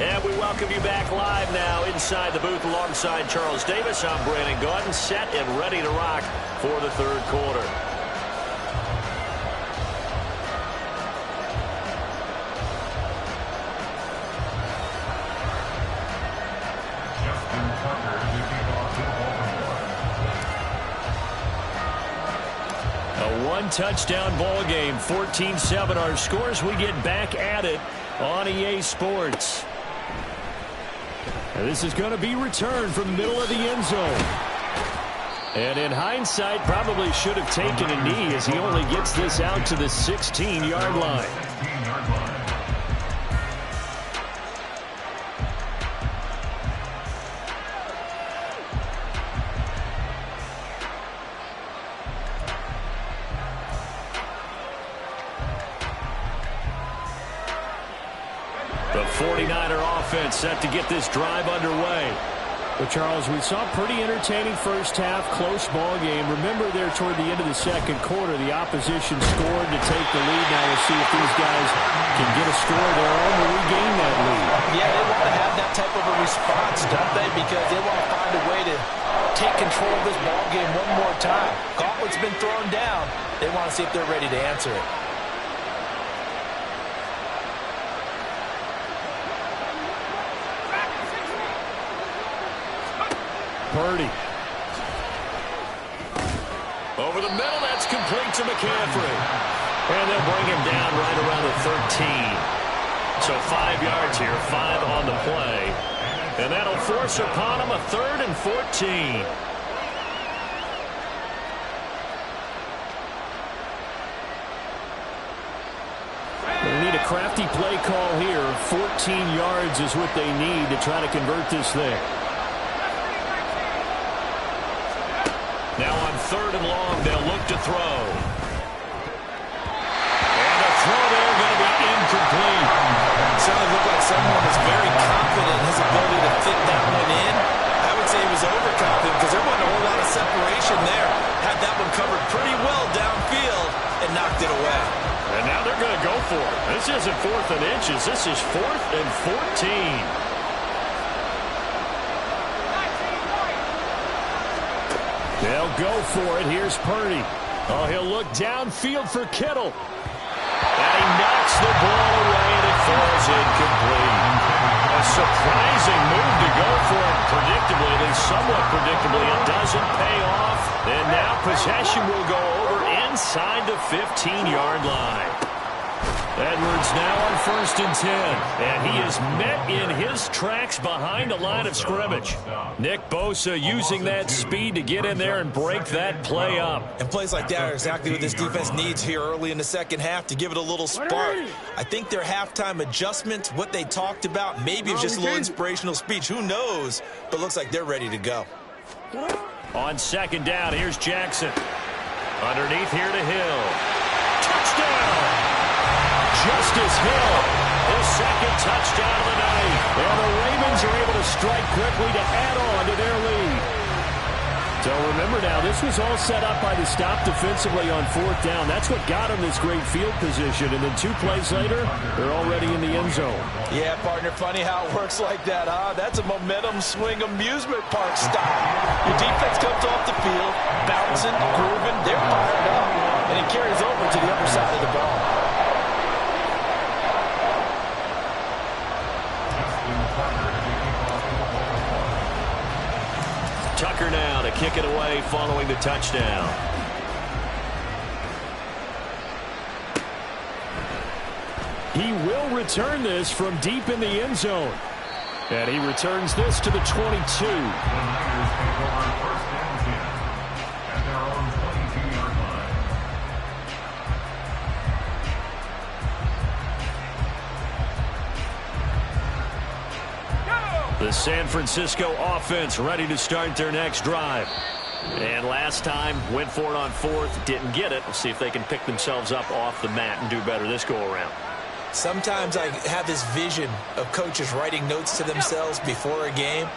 And we welcome you back live now inside the booth alongside Charles Davis. I'm Brandon Gaudin, set and ready to rock for the third quarter. A 1-touchdown ball game, 14-7 our scores. We get back at it on Eyez Sports. And this is going to be returned from the middle of the end zone. And in hindsight, probably should have taken a knee as he only gets this out to the 16-yard line. The 49er offense set to get this drive underway. Well, Charles, we saw a pretty entertaining first half, close ball game. Remember there toward the end of the second quarter, the opposition scored to take the lead. Now we'll see if these guys can get a score of their own to regain that lead. Yeah, they want to have that type of a response, don't they? Because they want to find a way to take control of this ball game one more time. Gauntlet's been thrown down. They want to see if they're ready to answer it. Purdy. Over the middle, that's complete to McCaffrey. And they'll bring him down right around the 13. So 5 yards here, 5 on the play. And that'll force upon him a 3rd and 14. They need a crafty play call here. 14 yards is what they need to try to convert this thing. Now on 3rd and long, they'll look to throw. And a throw there going to be incomplete. Certainly looked like someone was very confident in his ability to fit that one in. I would say he was overconfident because there wasn't a whole lot of separation there. Had that one covered pretty well downfield and knocked it away. And now they're going to go for it. This isn't 4th and inches. This is 4th and 14. They'll go for it. Here's Purdy. Oh, he'll look downfield for Kittle. And he knocks the ball away, and it falls incomplete. A surprising move to go for it. Predictably, at least somewhat predictably, it doesn't pay off. And now possession will go over inside the 15-yard line. Edwards now on 1st and 10. And he is met in his tracks behind the line of scrimmage. Nick Bosa using that speed to get in there and break that play up. And plays like that are exactly what this defense needs here early in the second half to give it a little spark. I think their halftime adjustment, what they talked about, maybe it's just a little inspirational speech. Who knows? But looks like they're ready to go. On 2nd down, here's Jackson. Underneath here to Hill. Touchdown! Justice Hill, his 2nd touchdown of the night. And the Ravens are able to strike quickly to add on to their lead. So remember now, this was all set up by the stop defensively on 4th down. That's what got them this great field position. And then 2 plays later, they're already in the end zone. Yeah, partner, funny how it works like that, huh? That's a momentum swing amusement park style. Your defense comes off the field, bouncing, grooving, they're fired up, and it carries over to the other side of the ball. Tucker now to kick it away following the touchdown. He will return this from deep in the end zone. And he returns this to the 22. The Niners take over first and 10 at their own 22-yard line. The San Francisco offense ready to start their next drive. And last time, went for it on 4th, didn't get it. We'll see if they can pick themselves up off the mat and do better this go-around. Sometimes I have this vision of coaches writing notes to themselves before a game,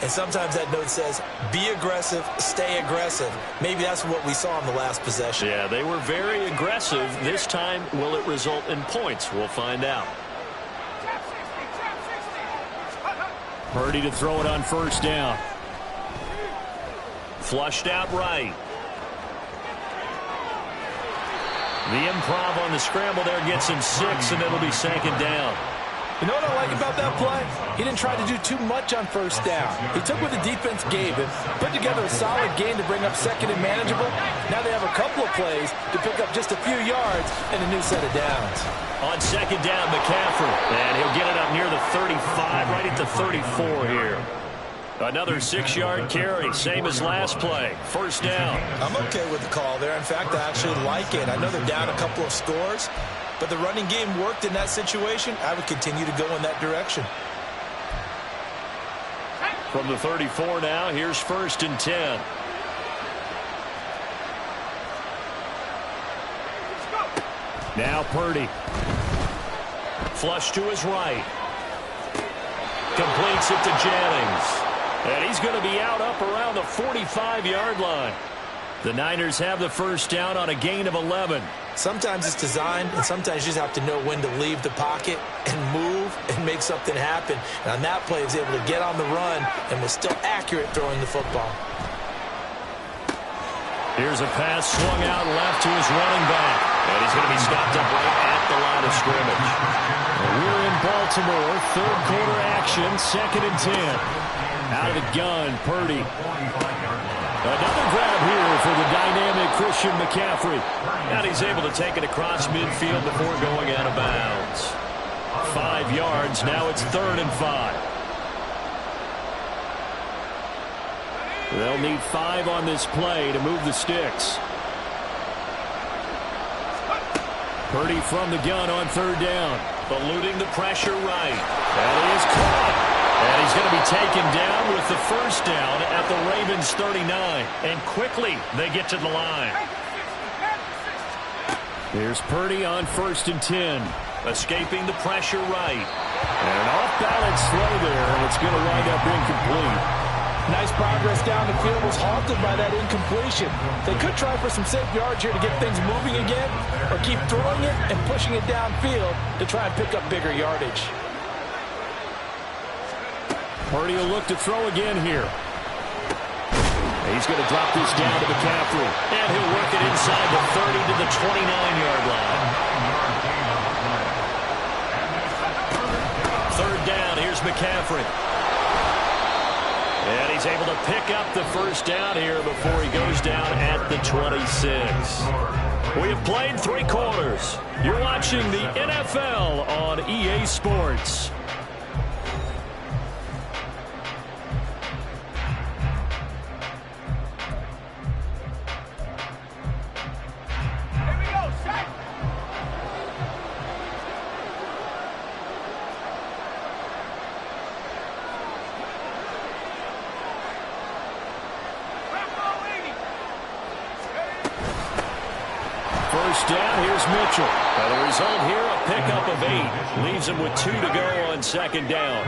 and sometimes that note says, be aggressive, stay aggressive. Maybe that's what we saw in the last possession. Yeah, they were very aggressive. This time, will it result in points? We'll find out. Purdy to throw it on 1st down. Flushed out right. The improv on the scramble there gets him 6, and it'll be 2nd down. You know what I like about that play? He didn't try to do too much on 1st down. He took what the defense gave him, put together a solid game to bring up 2nd and manageable. Now they have a couple of plays to pick up just a few yards and a new set of downs. On 2nd down, McCaffrey. And he'll get it up near the 35, right at the 34 here. Another 6-yard carry, same as last play. 1st down. I'm okay with the call there. In fact, I actually like it. I know they're down a couple of scores, but the running game worked in that situation. I would continue to go in that direction. From the 34 now, here's 1st and 10. Now Purdy. Flush to his right. Completes it to Jennings. And he's going to be out up around the 45-yard line. The Niners have the 1st down on a gain of 11. Sometimes it's designed, and sometimes you just have to know when to leave the pocket and move and make something happen. And on that play, he was able to get on the run and was still accurate throwing the football. Here's a pass swung out left to his running back. And he's going to be stopped up right at the line of scrimmage. We're in Baltimore. 3rd quarter action. 2nd and 10. Out of the gun, Purdy. Another grab here for the dynamic Christian McCaffrey. And he's able to take it across midfield before going out of bounds. 5 yards. Now it's 3rd and 5. They'll need 5 on this play to move the sticks. Purdy from the gun on 3rd down. Eluding the pressure right. And he is caught. And he's going to be taken down with the 1st down at the Ravens 39. And quickly they get to the line. Here's Purdy on 1st and 10. Escaping the pressure right. And an off-balance throw there, and it's going to wind up incomplete. Nice progress down the field was halted by that incompletion. They could try for some safe yards here to get things moving again, or keep throwing it and pushing it downfield to try and pick up bigger yardage. Purdy will look to throw again here. He's going to drop this down to McCaffrey. And he'll work it inside the 30 to the 29-yard line. 3rd down, here's McCaffrey. And he's able to pick up the 1st down here before he goes down at the 26. We have played 3 quarters. You're watching the NFL on EA Sports. Down, here's Mitchell. Now the result here, a pickup of 8. Leaves him with 2 to go on 2nd down.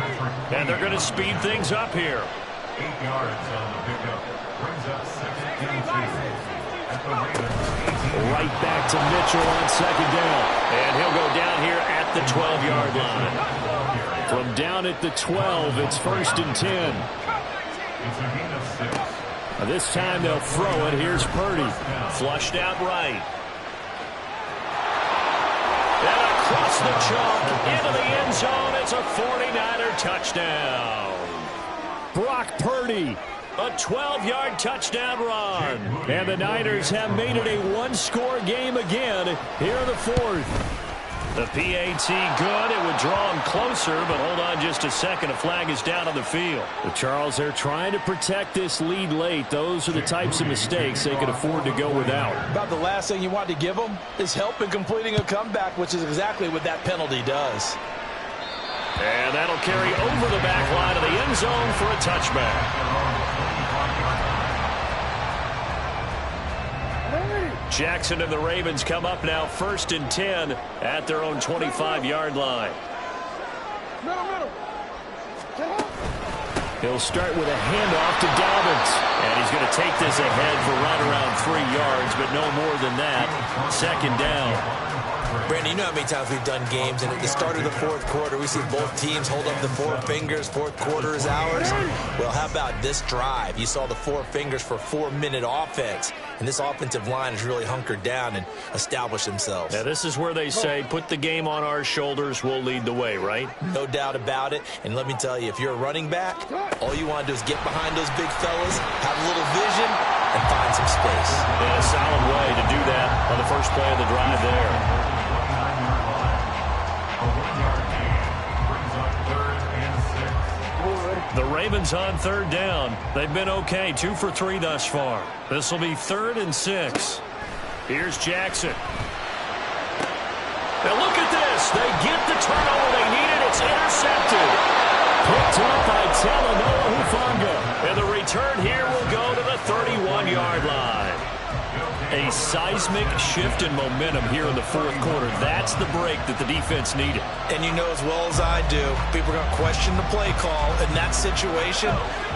And they're going to speed things up here. 8 yards on the pickup. Brings up 2nd and 2. At the Ravens. Right back to Mitchell on 2nd down. And he'll go down here at the 12-yard line. From down at the 12, it's 1st and 10. It's a gain of 6. This time they'll throw it. Here's Purdy. Flushed out right. And across the chalk into the end zone. It's a 49er touchdown. Brock Purdy. A 12-yard touchdown run. And the Niners have made it a one-score game again here in the 4th. The PAT good. It would draw him closer, but hold on just a second. A flag is down on the field. The Charles, they're trying to protect this lead late. Those are the types of mistakes they could afford to go without. About the last thing you want to give them is help in completing a comeback, which is exactly what that penalty does. And that'll carry over the back line of the end zone for a touchback. Jackson and the Ravens come up now 1st and 10 at their own 25-yard line. He'll start with a handoff to Dobbins. And he's going to take this ahead for right around 3 yards, but no more than that. 2nd down. Brandon, you know how many times we've done games, and at the start of the 4th quarter, we see both teams hold up the 4 fingers. 4th quarter is ours. Well, how about this drive? You saw the 4 fingers for 4-minute offense, and this offensive line has really hunkered down and established themselves. Now, this is where they say, put the game on our shoulders, we'll lead the way, right? No doubt about it. And let me tell you, if you're a running back, all you want to do is get behind those big fellas, have a little vision, and find some space. And a solid way to do that on the first play of the drive there. The Ravens on 3rd down. They've been okay, 2 for 3 thus far. This will be 3rd and 6. Here's Jackson. Now look at this. They get the turnover they needed. It's intercepted. Picked up by Talanoa Hufanga. And the return here will go to the 31-yard line. A seismic shift in momentum here in the 4th quarter. That's the break that the defense needed. And you know as well as I do, people are going to question the play call in that situation.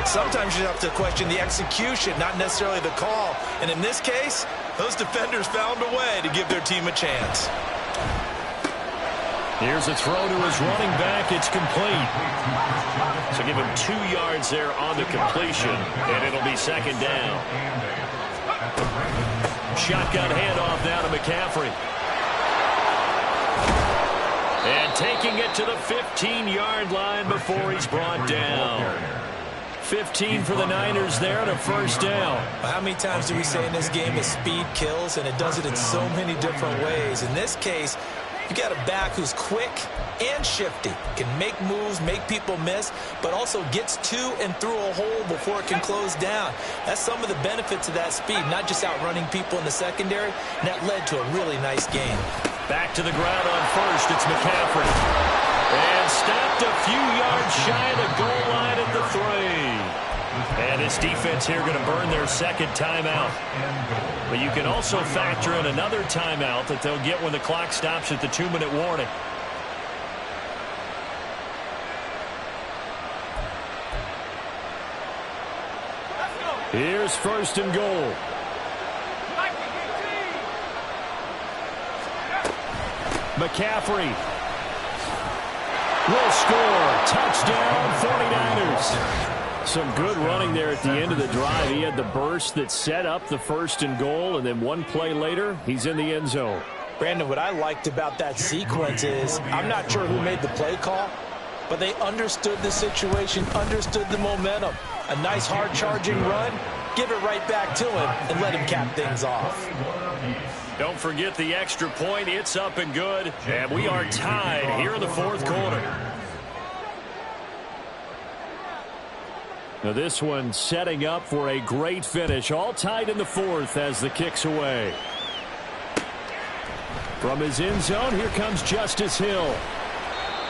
Sometimes you have to question the execution, not necessarily the call. And in this case, those defenders found a way to give their team a chance. Here's a throw to his running back. It's complete. So give him 2 yards there on the completion, and it'll be 2nd down. Shotgun handoff now to McCaffrey. And taking it to the 15-yard line before he's brought down. 15 for the Niners there and a 1st down. How many times do we say in this game that speed kills, and it does it in so many different ways? In this case, you got a back who's quick and shifty, can make moves, make people miss, but also gets to and through a hole before it can close down. That's some of the benefits of that speed, not just outrunning people in the secondary, and that led to a really nice game. Back to the ground on 1st, it's McCaffrey. And stopped a few yards shy of the goal line at the 3. And this defense here going to burn their 2nd timeout. But you can also factor in another timeout that they'll get when the clock stops at the 2-minute warning. Here's 1st and goal. McCaffrey will score. Touchdown, 49ers. Some good running there at the end of the drive. He had the burst that set up the 1st and goal, and then one play later, he's in the end zone. Brandon, what I liked about that sequence is I'm not sure who made the play call, but they understood the situation, understood the momentum. A nice hard-charging run, give it right back to him, and let him cap things off. Don't forget the extra point. It's up and good, and we are tied here in the 4th quarter. Now this one setting up for a great finish. All tied in the 4th as the kick's away. From his end zone, here comes Justice Hill.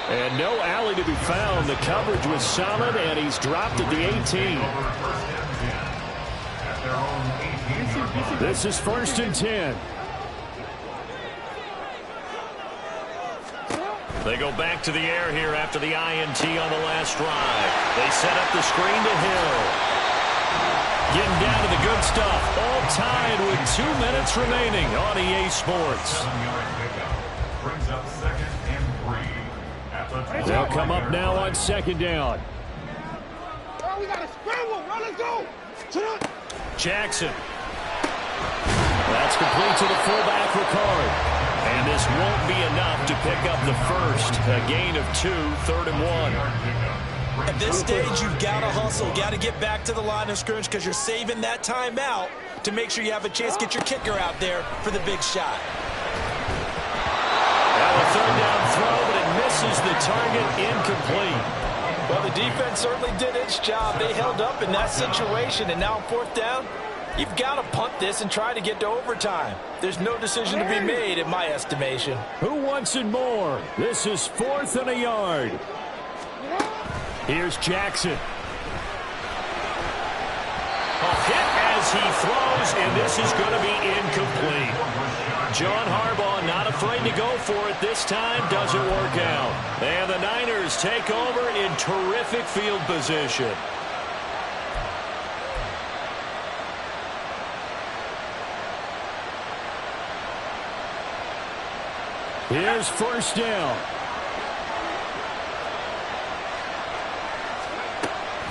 And no alley to be found. The coverage was solid, and he's dropped at the 18. This is 1st and 10. They go back to the air here after the INT on the last drive. They set up the screen to Hill. tied with 2 minutes remaining on EA Sports. 7-yard pickup. Brings up 2nd and 3. They'll come up now on 2nd down. Oh, we got to scramble. Run, let's go. Jackson. That's complete to the fullback, Ricard. And this won't be enough to pick up the first. A gain of 2, 3rd and 1. At this stage, you've got to hustle. Got to get back to the line of scrimmage because you're saving that timeout to make sure you have a chance to get your kicker out there for the big shot. Now a 3rd down throw, but it misses the target, incomplete. Well, the defense certainly did its job. They held up in that situation, and now on 4th down, you've got to punt this and try to get to overtime. There's no decision to be made, in my estimation. Who wants it more? This is 4th and a yard. Here's Jackson. A hit as he throws, and this is going to be incomplete. John Harbaugh not afraid to go for it this time. Doesn't work out. And the Niners take over in terrific field position. Here's 1st down.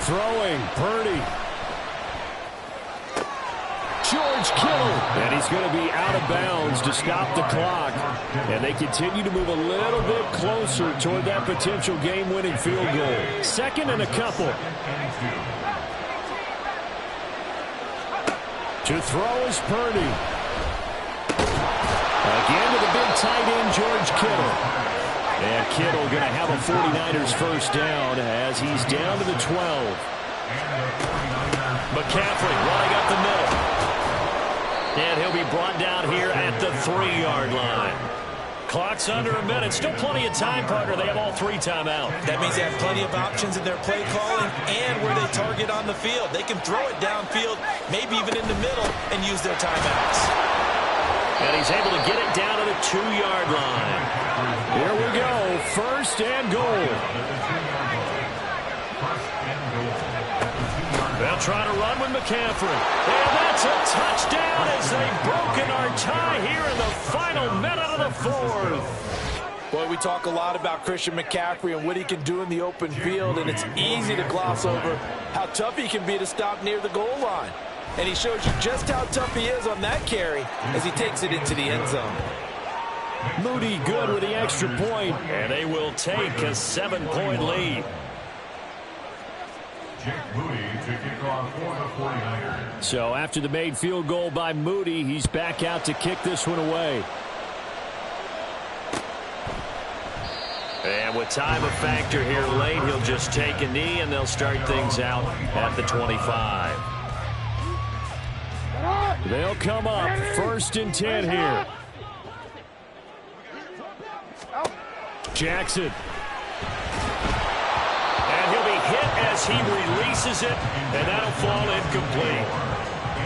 Throwing, Purdy. George Kittle. And he's going to be out of bounds to stop the clock. And they continue to move a little bit closer toward that potential game-winning field goal. 2nd and a couple. To throw is Purdy. Again to the big tight end, George Kittle. And Kittle going to have a 49ers first down as he's down to the 12. McCaffrey running up the middle. And he'll be brought down here at the 3-yard line. Clock's under a minute. Still plenty of time, partner. They have all 3 timeouts. That means they have plenty of options in their play calling and where they target on the field. They can throw it downfield, maybe even in the middle, and use their timeouts. And he's able to get it down to the 2-yard line. Here we go. 1st and goal. They'll try to run with McCaffrey. And that's a touchdown as they've broken our tie here in the final minute of the 4th. Boy, we talk a lot about Christian McCaffrey and what he can do in the open field, and it's easy to gloss over how tough he can be to stop near the goal line. And he shows you just how tough he is on that carry as he takes it into the end zone. Moody good with the extra point, and they will take a 7-point lead. Jake Moody to kick off for the 49ers. So after the made field goal by Moody, he's back out to kick this one away. And with time a factor here late, he'll just take a knee, and they'll start things out at the 25. They'll come up 1st and 10 here. Jackson. And he'll be hit as he releases it, and that'll fall incomplete.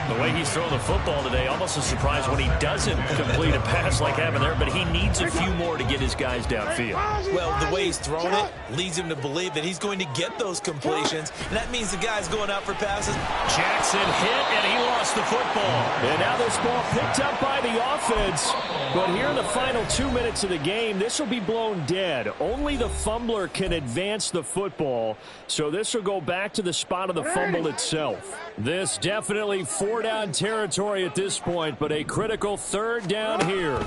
The way he's throwing the football today, almost a surprise when he doesn't complete a pass like having there, but he needs a few more to get his guys downfield. Well, the way he's throwing it leads him to believe that he's going to get those completions, and that means the guy's going out for passes. Jackson hit, and he lost the football. And now this ball picked up by the offense. But here in the final 2 minutes of the game, this will be blown dead. Only the fumbler can advance the football, so this will go back to the spot of the fumble itself. This definitely 4-down territory at this point, but a critical 3rd down here.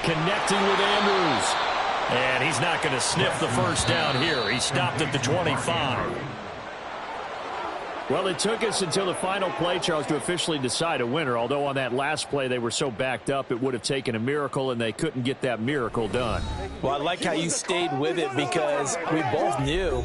Connecting with Andrews. And he's not going to sniff the first down here. He stopped at the 25. Well, it took us until the final play, Charles, to officially decide a winner, although on that last play they were so backed up it would have taken a miracle, and they couldn't get that miracle done. Well, I like how you stayed with it because we both knew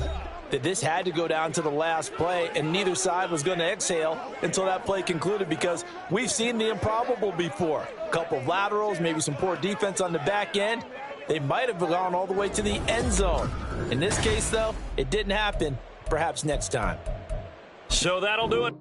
that this had to go down to the last play, and neither side was going to exhale until that play concluded because we've seen the improbable before. A couple of laterals, maybe some poor defense on the back end. They might have gone all the way to the end zone. In this case, though, it didn't happen. Perhaps next time. So that'll do it.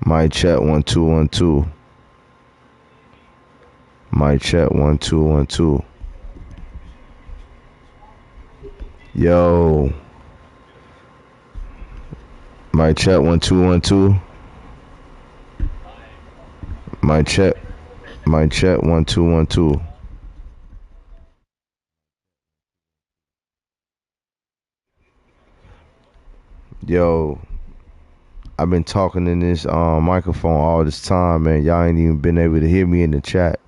My chat 1212. My chat 1212. Yo. My chat 1212. My chat 1212. Yo, I've been talking in this microphone all this time, man. Y'all ain't even been able to hear me in the chat.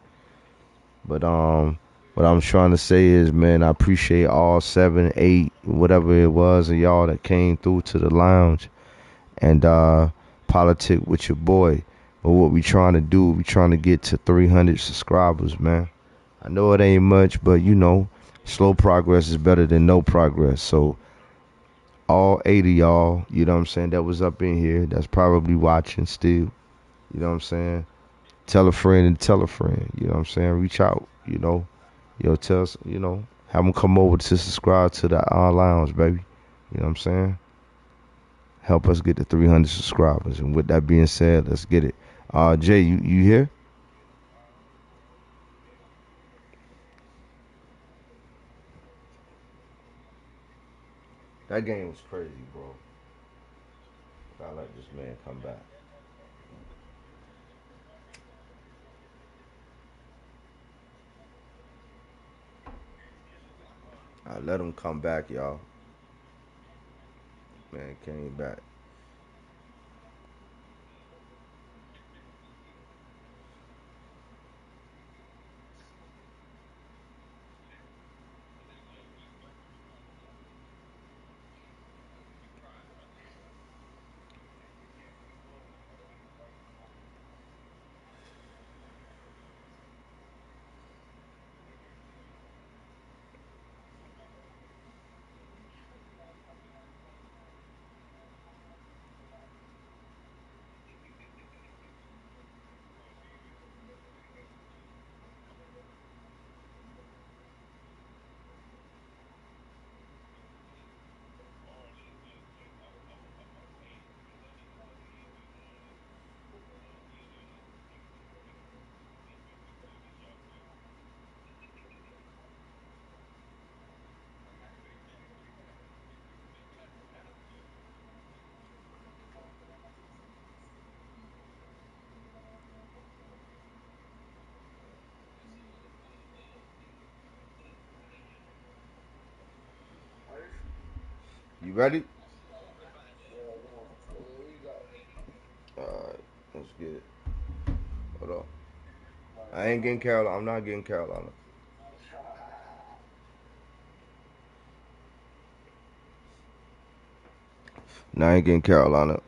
But what I'm trying to say is, man, I appreciate all 7, 8, whatever it was of y'all that came through to the lounge and politic with your boy. But what we trying to do, we trying to get to 300 subscribers, man. I know it ain't much, but you know, slow progress is better than no progress. So all 8 of y'all, you know what I'm saying, that was up in here, that's probably watching still, you know what I'm saying? Tell a friend and tell a friend, you know what I'm saying? Reach out, you know. Tell us, you know, have them come over to subscribe to the lounge, baby. You know what I'm saying? Help us get to 300 subscribers. And with that being said, let's get it. Jay, you here? That game was crazy, bro. Gotta let this man come back. I let him come back, y'all. Man came back. ready? Alright, let's get it. Hold on. I ain't getting Carolina. I'm not getting Carolina. No, I ain't getting Carolina.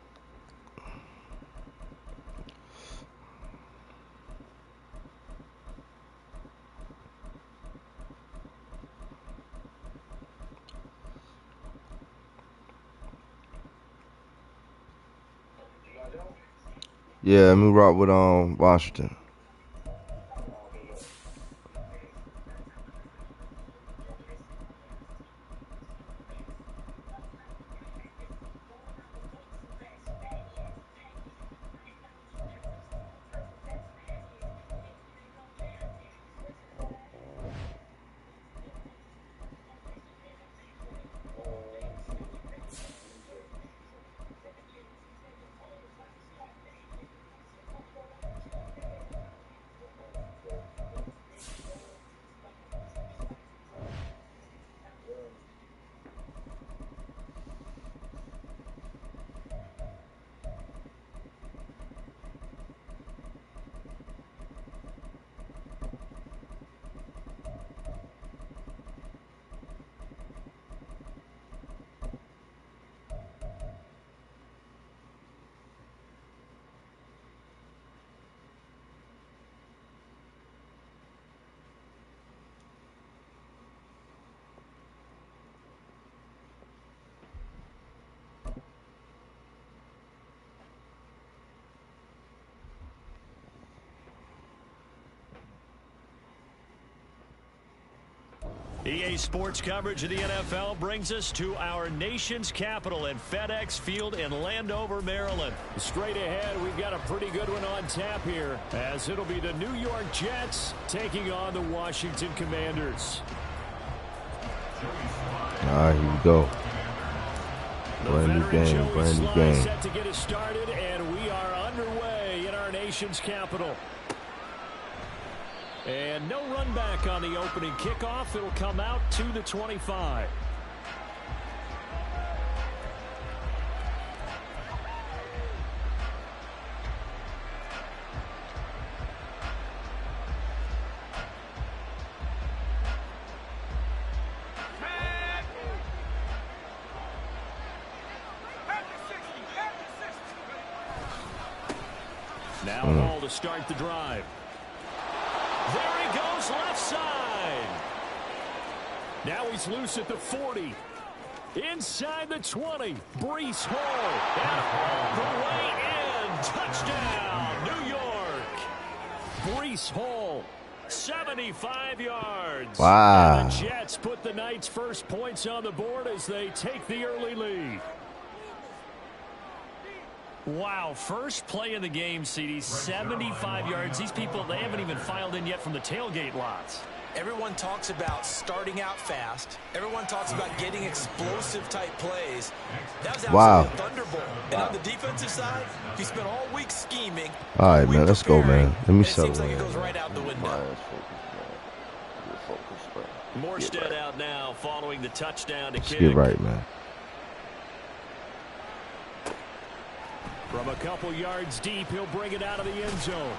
Yeah, let me rock with Washington. EA Sports coverage of the NFL brings us to our nation's capital at FedEx Field in Landover, Maryland. Straight ahead, we've got a pretty good one on tap here, as it'll be the New York Jets taking on the Washington Commanders. All right, here we go. Brand new game, brand new game. Set to get us started, and we are underway in our nation's capital. And no run back on the opening kickoff. It'll come out to the 25. Now ball to start the drive. There he goes, left side. Now he's loose at the 40. Inside the 20. Breece Hall. And all the way in. Touchdown, New York. Breece Hall, 75 yards. Wow. And the Jets put the Knights' first points on the board as they take the early lead. Wow, first play of the game, CD, 75 yards. These people, they haven't even filed in yet from the tailgate lots. Everyone talks about starting out fast. Everyone talks about getting explosive-type plays. That was absolutely a thunderbolt. And on the defensive side, he spent all week scheming. All right, man, let's go, man. Let me settle. It seems like it goes right out the window. Morstead out now following the touchdown to kick. Get right, man. From a couple yards deep, he'll bring it out of the end zone.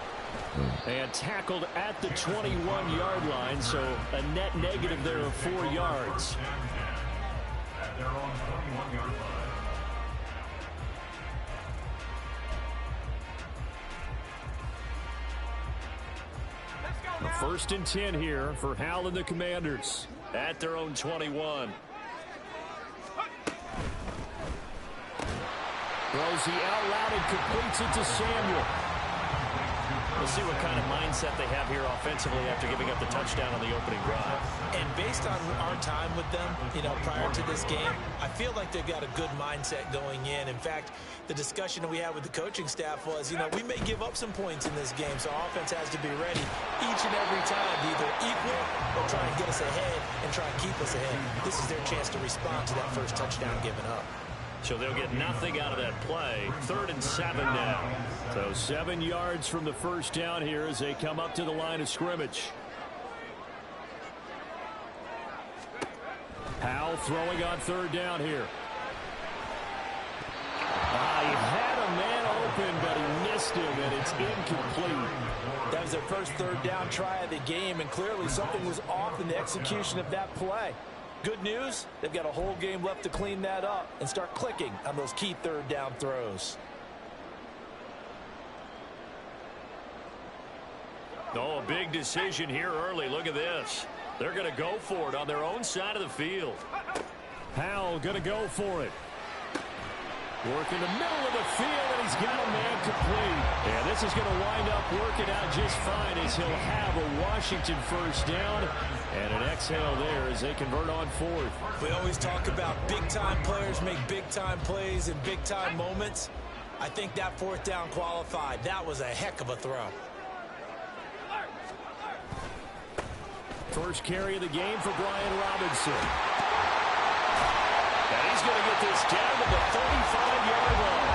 And tackled at the 21-yard line, so a net negative there of 4 yards. At their own 21-yard line. A 1st and 10 here for Hal and the Commanders at their own 21. Throws the out route and completes it to Samuel. We'll see what kind of mindset they have here offensively after giving up the touchdown on the opening drive. And based on our time with them, prior to this game, I feel like they've got a good mindset going in. In fact, the discussion that we had with the coaching staff was, we may give up some points in this game, so our offense has to be ready each and every time to either equal or try and get us ahead and try and keep us ahead. This is their chance to respond to that first touchdown given up. So they'll get nothing out of that play. 3rd and 7 now. So 7 yards from the first down here as they come up to the line of scrimmage. Hal throwing on 3rd down here. missed him, and it's incomplete. That was their first third down try of the game, and clearly something was off in the execution of that play. Good news, they've got a whole game left to clean that up and start clicking on those key third down throws. Oh, a big decision here early. Look at this. They're going to go for it on their own side of the field. Howell going to go for it. Work in the middle of the field, and he's got a man complete. And this is going to wind up working out just fine as he'll have a Washington first down. And an exhale there as they convert on fourth. We always talk about big-time players make big-time plays in big-time moments. I think that fourth down qualified. That was a heck of a throw. First carry of the game for Brian Robinson. And he's going to get this down to the 35-yard line.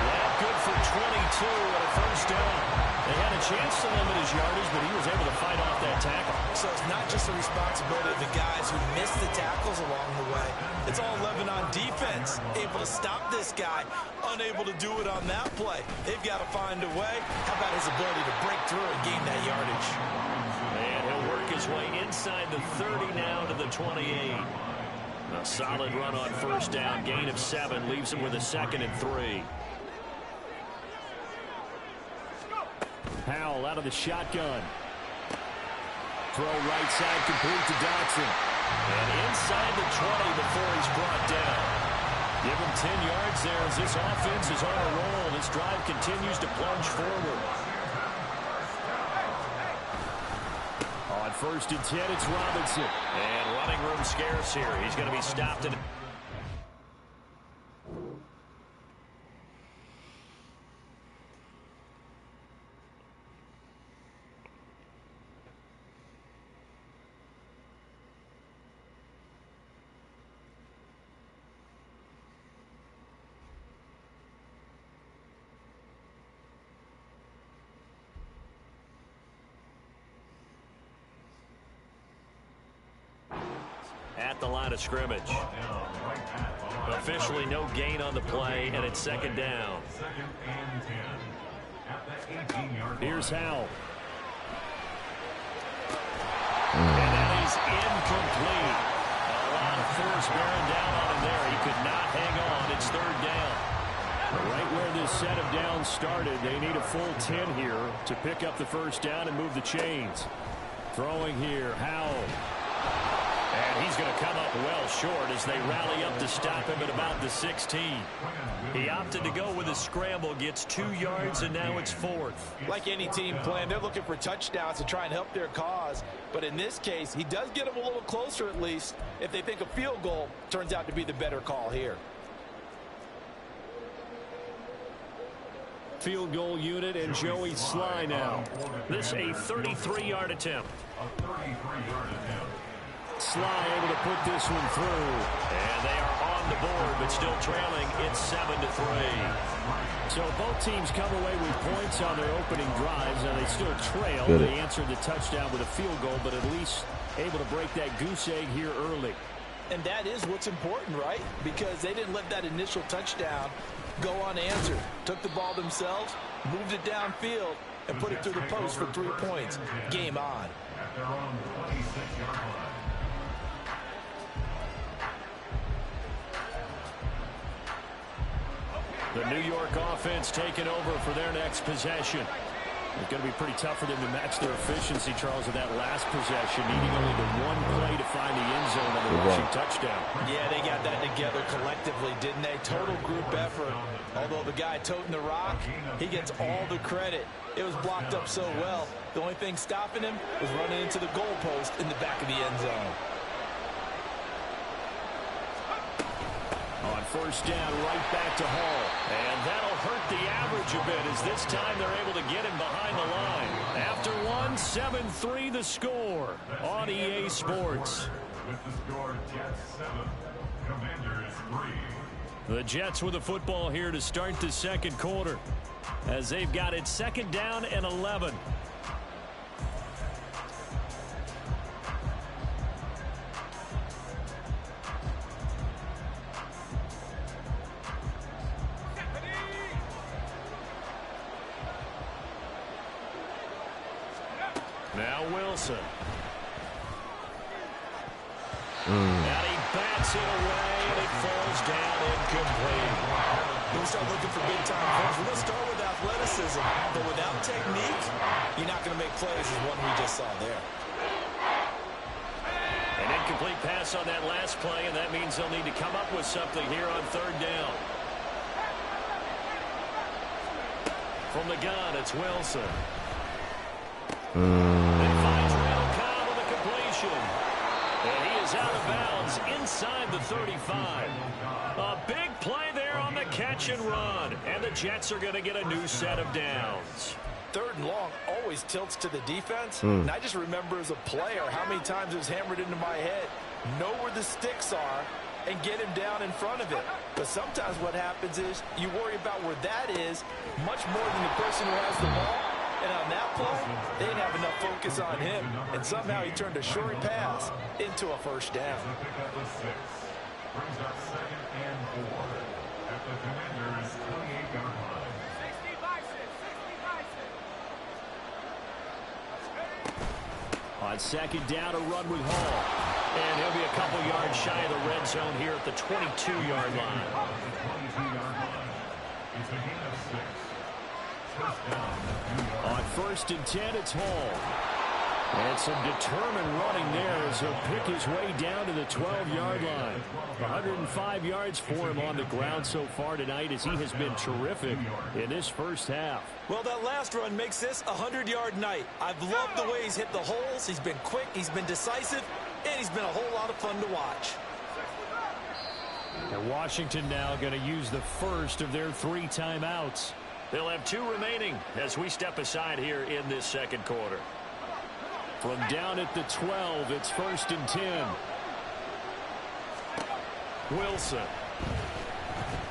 Well, good for 22 and a first down. They had a chance to limit his yardage, but he was able to fight off that tackle. So it's not just the responsibility of the guys who missed the tackles along the way. It's all 11 on defense. Able to stop this guy, unable to do it on that play. They've got to find a way. How about his ability to break through and gain that yardage? And he'll work his way inside the 30 now to the 28. A solid run on first down. Gain of 7 leaves him with a 2nd and 3. Howell out of the shotgun. Throw right side complete to Dotson. And inside the 20 before he's brought down. Give him 10 yards there as this offense is on a roll. This drive continues to plunge forward. On 1st and 10, it's Robinson. And running room scarce here. He's going to be stopped in. At the line of scrimmage. Officially no gain on the play, and it's 2nd down. Here's Howell. And that is incomplete. A lot of force bearing down on him there. He could not hang on. It's 3rd down. Right where this set of downs started, they need a full 10 here to pick up the first down and move the chains. Throwing here, Howell. And he's going to come up well short as they rally up to stop him at about the 16. He opted to go with a scramble, gets 2 yards, and now it's 4th. Like any team plan, they're looking for touchdowns to try and help their cause. But in this case, he does get them a little closer at least if they think a field goal turns out to be the better call here. Field goal unit and Joey Sly now. This a 33-yard attempt. Sly able to put this one through. And they are on the board, but still trailing. It's 7-3. So both teams come away with points on their opening drives. Now they still trail. They answered the touchdown with a field goal, but at least able to break that goose egg here early. And that is what's important, right? Because they didn't let that initial touchdown go unanswered. Took the ball themselves, moved it downfield, and put it through the post for 3 points. Game on. At their own 26-yard line. The New York offense taking over for their next possession. It's going to be pretty tough for them to match their efficiency, Charles, with that last possession, needing only the one play to find the end zone on the rushing touchdown. Yeah, they got that together collectively, didn't they? Total group effort. Although the guy toting the rock, he gets all the credit. It was blocked up so well. The only thing stopping him was running into the goalpost in the back of the end zone. On first down, right back to Hall. And that'll hurt the average a bit as this time they're able to get him behind the line. After one, 7-3 the score on EA Sports. With the score, Jets 7, Commanders 3. The Jets with the football here to start the second quarter as they've got it 2nd down and 11. Now Wilson. And he bats it away, and it falls down incomplete. When we start looking for big-time plays, we're going to start with athleticism. But without technique, you're not going to make plays as one we just saw there. An incomplete pass on that last play, and that means they'll need to come up with something here on third down. From the gun, it's Wilson. And finds Randall Cobb with a completion. And he is out of bounds inside the 35. A big play there on the catch and run. And the Jets are going to get a new set of downs. Third and long always tilts to the defense. And I just remember as a player how many times it was hammered into my head. Know where the sticks are and get him down in front of it. But sometimes what happens is you worry about where that is much more than the person who has the ball. And on that play, they didn't have enough focus on him. And somehow he turned a short pass into a first down. Brings up 2nd and 4 at the Commanders' 28-yard line. 60-6. On second down, a run with Hall. And he'll be a couple yards shy of the red zone here at the 22-yard line. It's a gain of 6. On 1st and 10, it's Hall. And some determined running there as he'll pick his way down to the 12-yard line. 105 yards for him on the ground so far tonight as he has been terrific in this first half. Well, that last run makes this a 100-yard night. I've loved the way he's hit the holes. He's been quick, he's been decisive, and he's been a whole lot of fun to watch. And Washington now going to use the first of their 3 timeouts. They'll have 2 remaining as we step aside here in this second quarter. From down at the 12, it's 1st and 10. Wilson.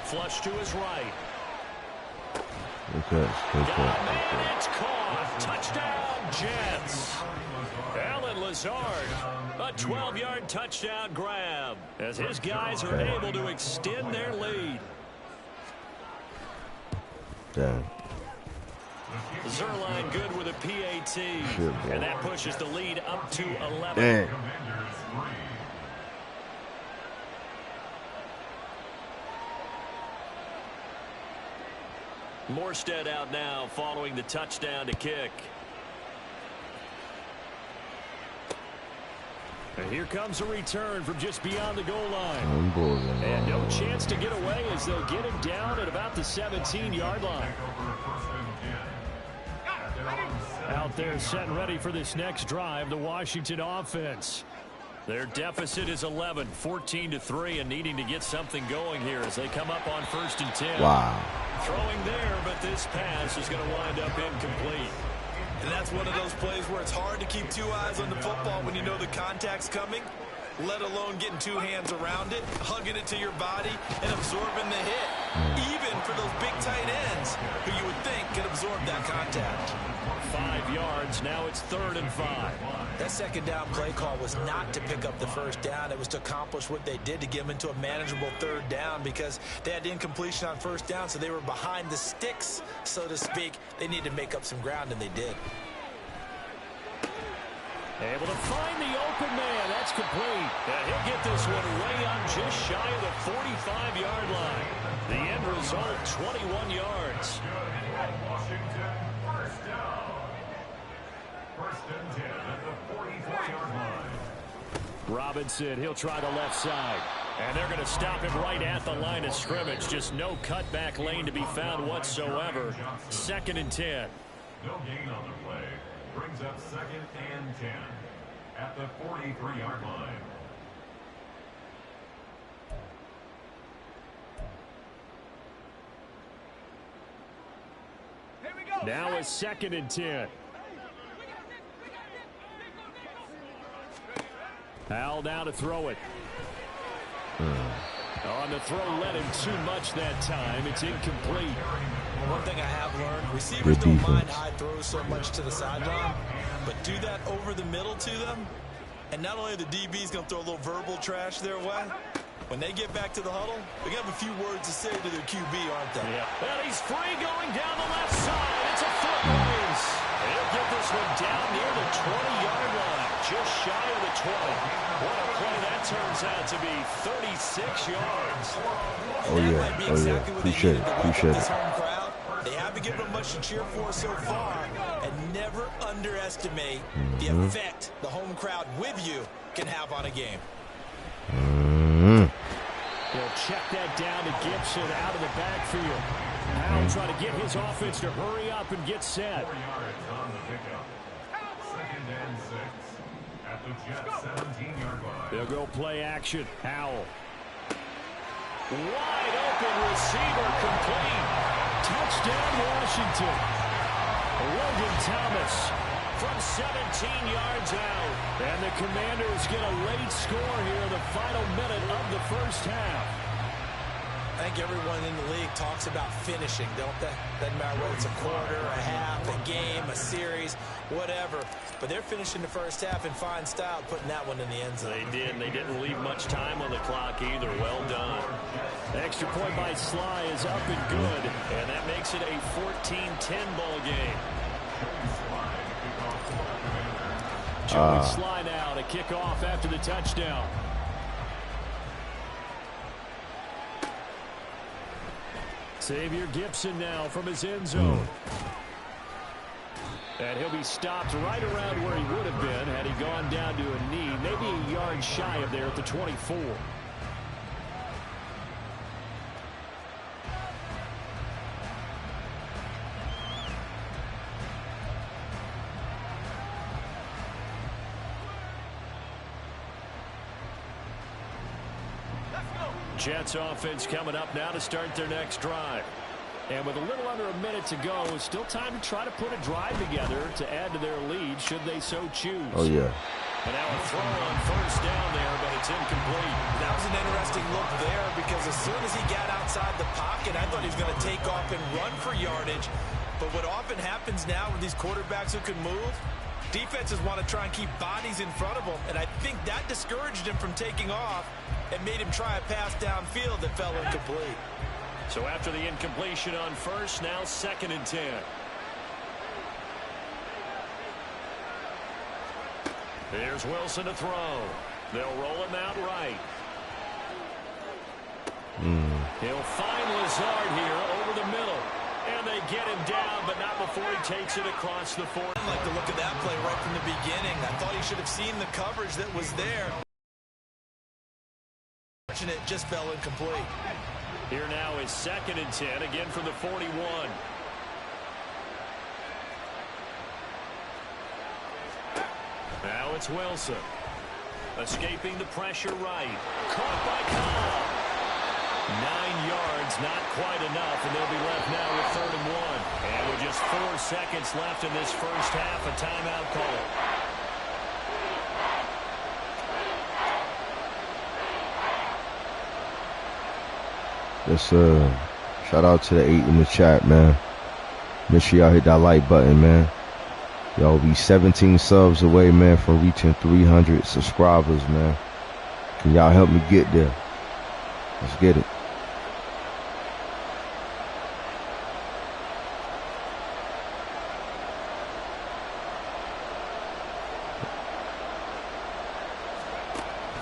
Flush to his right. And it's caught. Touchdown, Jets. Alan Lazard. A 12-yard touchdown grab as his guys are able to extend their lead. Zerline good with a PAT. And that pushes the lead up to 11. Morstead out now following the touchdown to kick. And here comes a return from just beyond the goal line. And no chance to get away as they'll get him down at about the 17-yard line. Out there set and ready for this next drive, the Washington offense. Their deficit is 11, 14-3, and needing to get something going here as they come up on 1st and 10. Wow. Throwing there, but this pass is going to wind up incomplete. And that's one of those plays where it's hard to keep 2 eyes on the football when you know the contact's coming, let alone getting 2 hands around it, hugging it to your body, and absorbing the hit. Even for those big tight ends who you would think could absorb that contact. 5 yards, now it's 3rd and 5. That second down play call was not to pick up the first down. It was to accomplish what they did to get them into a manageable 3rd down because they had incompletion on 1st down, so they were behind the sticks, so to speak. They needed to make up some ground, and they did. Able to find the open man. That's complete. He'll get this one way on just shy of the 45-yard line. The end result, 21 yards. Washington, first down. 1st and 10 at the 44-yard line. Robinson, he'll try the left side. And they're going to stop him right at the line of scrimmage. Just no cutback lane to be found whatsoever. 2nd and 10. No gain on the play. Brings up 2nd and 10 at the 43-yard line. Now a 2nd and 10. Al now to throw it. On the throw, let him too much that time. It's incomplete. One thing I have learned, receivers don't mind high throws so much to the sideline, but do that over the middle to them, and not only are the DBs going to throw a little verbal trash their way, when they get back to the huddle, they're going to have a few words to say to their QB, aren't they? Yeah. And he's free going down the left side. It's a foot race. He'll get this this one down near the 20-yard line, just shy of the 20. What a play that turns out to be, 36 yards. Oh, yeah. Oh, yeah. Appreciate it. Appreciate it. They haven't given them much to cheer for so far, and never underestimate the effect the home crowd with you can have on a game. He'll check that down to Gibson out of the backfield. Now trying to get his offense to hurry up and get set. 4 yards on the pickup. 2nd and 6 at the Jets 17-yard line. They'll go play action. Howell. Wide open receiver complete. Touchdown Washington. Logan Thomas from 17 yards out. And the Commanders get a late score here in the final minute of the first half. I think everyone in the league talks about finishing, don't they? Doesn't matter whether it's a quarter, a half, a game, a series, whatever. But they're finishing the first half in fine style, putting that one in the end zone. They did, and they didn't leave much time on the clock either. Well done. Extra point by Sly is up and good, and that makes it a 14-10 ball game. Joey Sly now to kick off after the touchdown. Xavier Gibson now from his end zone. And he'll be stopped right around where he would have been had he gone down to a knee, maybe a yard shy of there at the 24. Jets offense coming up now to start their next drive. And with a little under a minute to go, it's still time to try to put a drive together to add to their lead should they so choose. Oh, yeah. And now a throw on first down there, but it's incomplete. That was an interesting look there because as soon as he got outside the pocket, I thought he was going to take off and run for yardage. But what often happens now with these quarterbacks who can move, defenses want to try and keep bodies in front of them, and I think that discouraged him from taking off and made him try a pass downfield that fell incomplete. So after the incompletion on first, now 2nd and 10. Here's Wilson to throw. They'll roll him out right. He'll find Lazard here over the middle. And they get him down, but not before he takes it across the 40. I like to look at that play right from the beginning. I thought he should have seen the coverage that was there. It just fell incomplete. Here now is 2nd and 10, again from the 41. Now it's Wilson. Escaping the pressure right. Caught by Cobb. 9 yards, not quite enough, and they'll be left now with 3rd and 1. And with just 4 seconds left in this first half, a timeout call. Yes, sir. Shout out to the 8 in the chat, man. Make sure y'all hit that like button, man. Y'all be 17 subs away, man, from reaching 300 subscribers, man. Can y'all help me get there? Let's get it.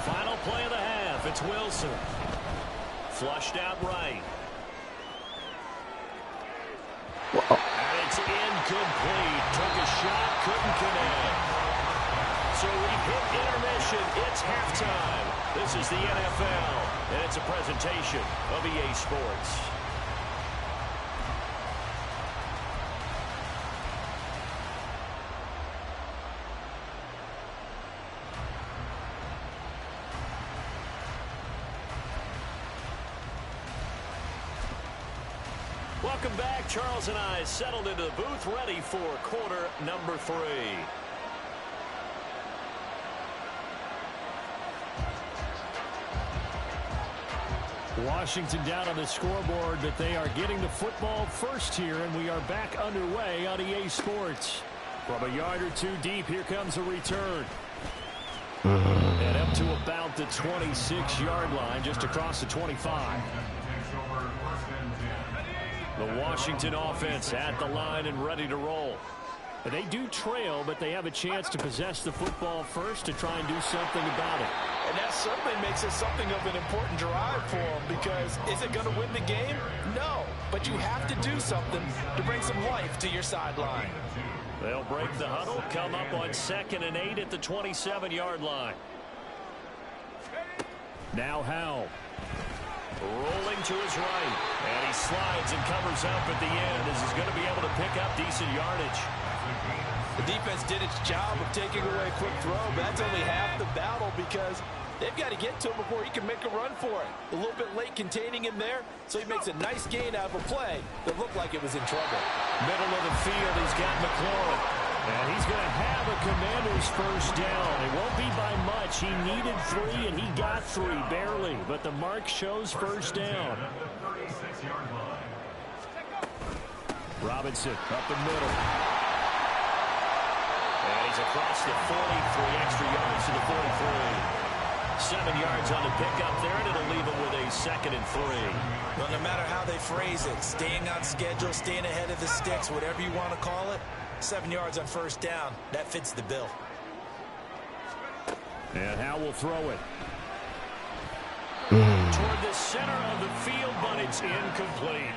Final play of the half. It's Wilson. Flushed out right. And it's incomplete. Took a shot, couldn't connect. So we hit intermission. It's halftime. This is the NFL, and it's a presentation of EA Sports. Welcome back. Charles and I settled into the booth, ready for quarter number 3. Washington down on the scoreboard, but they are getting the football first here, and we are back underway on EA Sports. From a yard or two deep, here comes a return. And up to about the 26-yard line, just across the 25. The Washington offense at the line and ready to roll. They do trail, but they have a chance to possess the football first to try and do something about it. And that certainly makes it something of an important drive for them, because is it going to win the game? No, but you have to do something to bring some life to your sideline. They'll break the huddle, come up on 2nd and 8 at the 27-yard line. Now Howell. Rolling to his right. And he slides and covers up at the end as he's going to be able to pick up decent yardage. The defense did its job of taking away a quick throw, but that's only half the battle, because they've got to get to him before he can make a run for it. A little bit late containing him there, so he makes a nice gain out of a play that looked like it was in trouble. Middle of the field, he's got McLaurin. And he's going to have a Commander's first down. It won't be by much. He needed 3, and he got 3, barely. But the mark shows first down. Robinson up the middle. And he's across the 40, 3 extra yards to the 43. 7 yards on the pickup there, and it'll leave him with a 2nd and 3. Well, no matter how they phrase it, staying on schedule, staying ahead of the sticks, whatever you want to call it, 7 yards on first down. That fits the bill. And Howell will throw it. Toward the center of the field, but it's incomplete.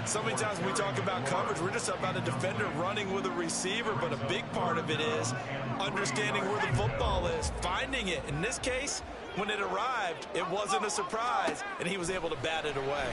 So many times when we talk about coverage, we're just about a defender running with a receiver, but a big part of it is understanding where the football is, finding it. In this case, when it arrived, it wasn't a surprise, and he was able to bat it away.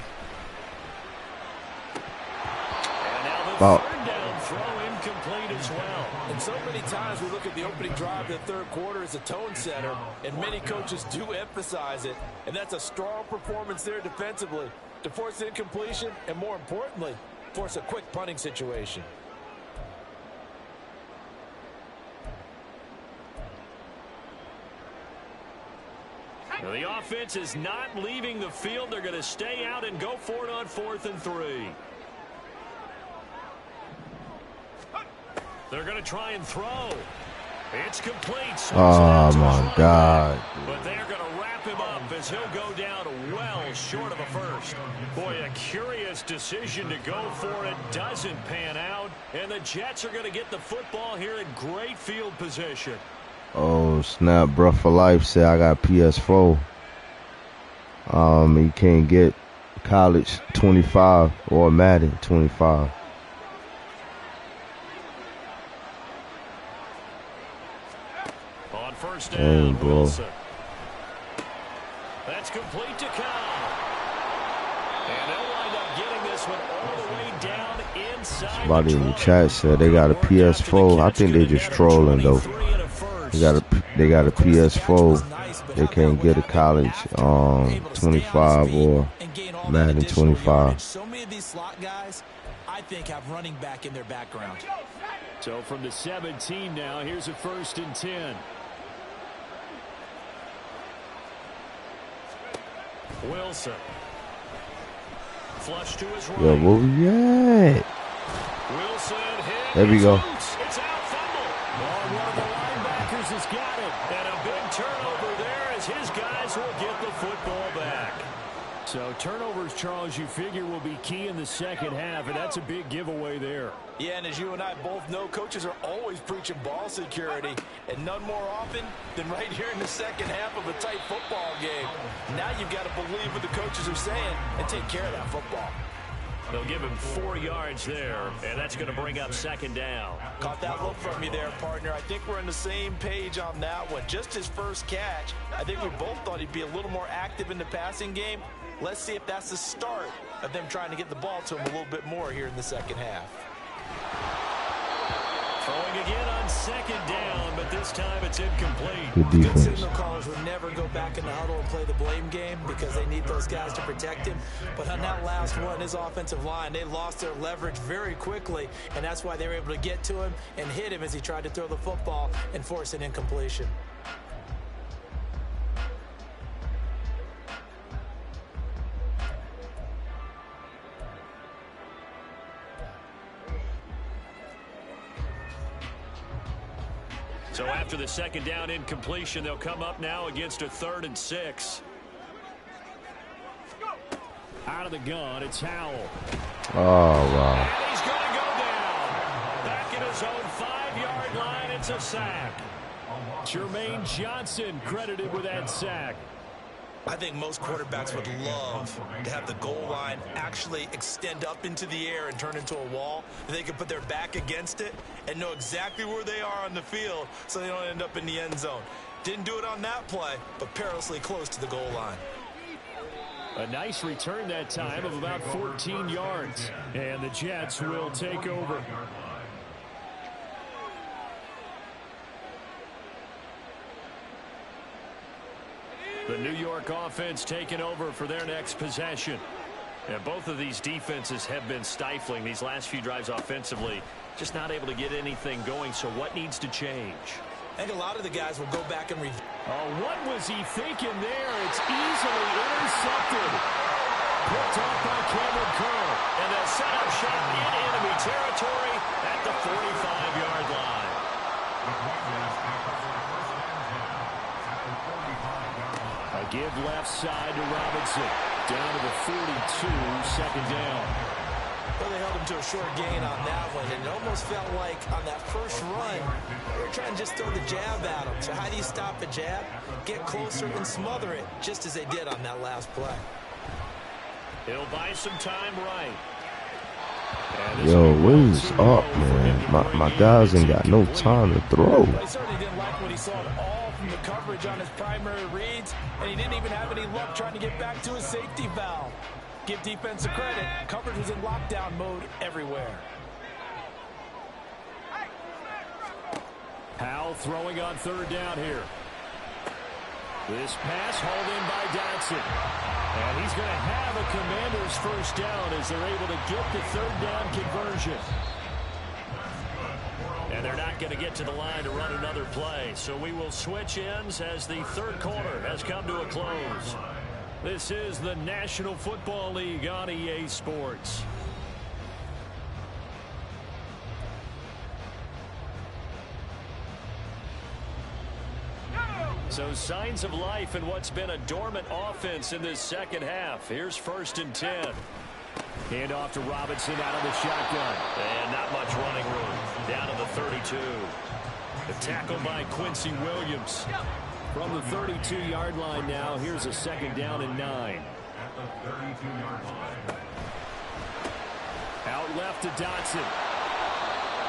And now the third down throw incomplete as well. And so many times we look at the opening drive of the third quarter as a tone setter, and many coaches do emphasize it, and that's a strong performance there defensively to force an incompletion and, more importantly, force a quick punting situation. Now the offense is not leaving the field. They're going to stay out and go for it on 4th and 3. They're going to try and throw. It's complete. Oh, my God. But they're going to wrap him up as he'll go down well short of a first. Boy, a curious decision to go for it. Doesn't pan out. And the Jets are going to get the football here in great field position. Oh, snap. Bruh for life said I got PS4. He can't get college 25 or Madden 25. On first down, bro. Wilson. That's complete to Kyle. And they'll wind up getting this one all the way down inside. Somebody in the chat said they got a PS4. I think they just trolling though. They got a PS4. They can't get a college 25 or Madden 25. So many of these slot guys, I think, have running back in their background. So from the 17 now, here's a 1st and 10. Wilson. Flush to his right. Yo, where we at? Wilson hit. There we go. It's out fumble. Oh, one of the linebackers has got it. And a big turnover there as his guys will get the football back. So turnovers, Charles, you figure will be key in the second half, and that's a big giveaway there. Yeah, and as you and I both know, coaches are always preaching ball security, and none more often than right here in the second half of a tight football game. Now you've got to believe what the coaches are saying and take care of that football. They'll give him 4 yards there, and that's going to bring up 2nd down. Caught that look from you there, partner. I think we're on the same page on that one. Just his first catch, I think we both thought he'd be a little more active in the passing game. Let's see if that's the start of them trying to get the ball to him a little bit more here in the second half. Throwing again on 2nd down, but this time it's incomplete. Good Good defense. signal callers would never go back in the huddle and play the blame game because they need those guys to protect him. But on that last one, his offensive line, they lost their leverage very quickly, and that's why they were able to get to him and hit him as he tried to throw the football and force an incompletion. So after the 2nd down incompletion, they'll come up now against a 3rd and 6. Out of the gun, it's Howell. Oh, wow. And he's going to go down. Back at his own 5-yard line. It's a sack. Jermaine Johnson credited with that sack. I think most quarterbacks would love to have the goal line actually extend up into the air and turn into a wall. They can put their back against it and know exactly where they are on the field so they don't end up in the end zone. Didn't do it on that play, but perilously close to the goal line. A nice return that time of about 14 yards. And the Jets will take over. The New York offense taking over for their next possession. And both of these defenses have been stifling these last few drives offensively. Just not able to get anything going. So what needs to change? I think a lot of the guys will go back and review. Oh, what was he thinking there? It's easily intercepted. Picked off by Cameron Curl. And a setup shot in enemy territory at the 45-yard line. A give left side to Robinson. Down to the 42, second down. Well, they held him to a short gain on that one, and it almost felt like on that first run, they were trying to just throw the jab at him. So how do you stop a jab? Get closer and smother it, just as they did on that last play. He'll buy some time right. Yo, what's up, man? My guys ain't got no time to throw. I certainly didn't like what he saw at all from the coverage on his primary reads, and he didn't even have any luck trying to get back to his safety valve. Give defensive credit. Coverage was in lockdown mode everywhere. Powell throwing on third down here. This pass hauled in by Dotson. And he's going to have a Commanders first down as they're able to get the third down conversion. And they're not going to get to the line to run another play. So we will switch ends as the third quarter has come to a close. This is the National Football League on EA Sports. So signs of life in what's been a dormant offense in this second half. Here's 1st and 10. Hand off to Robinson out of the shotgun. And not much running room. Down to the 32. The tackle by Quincy Williams. From the 32-yard line now, here's a second down and 9. Out left to Dotson.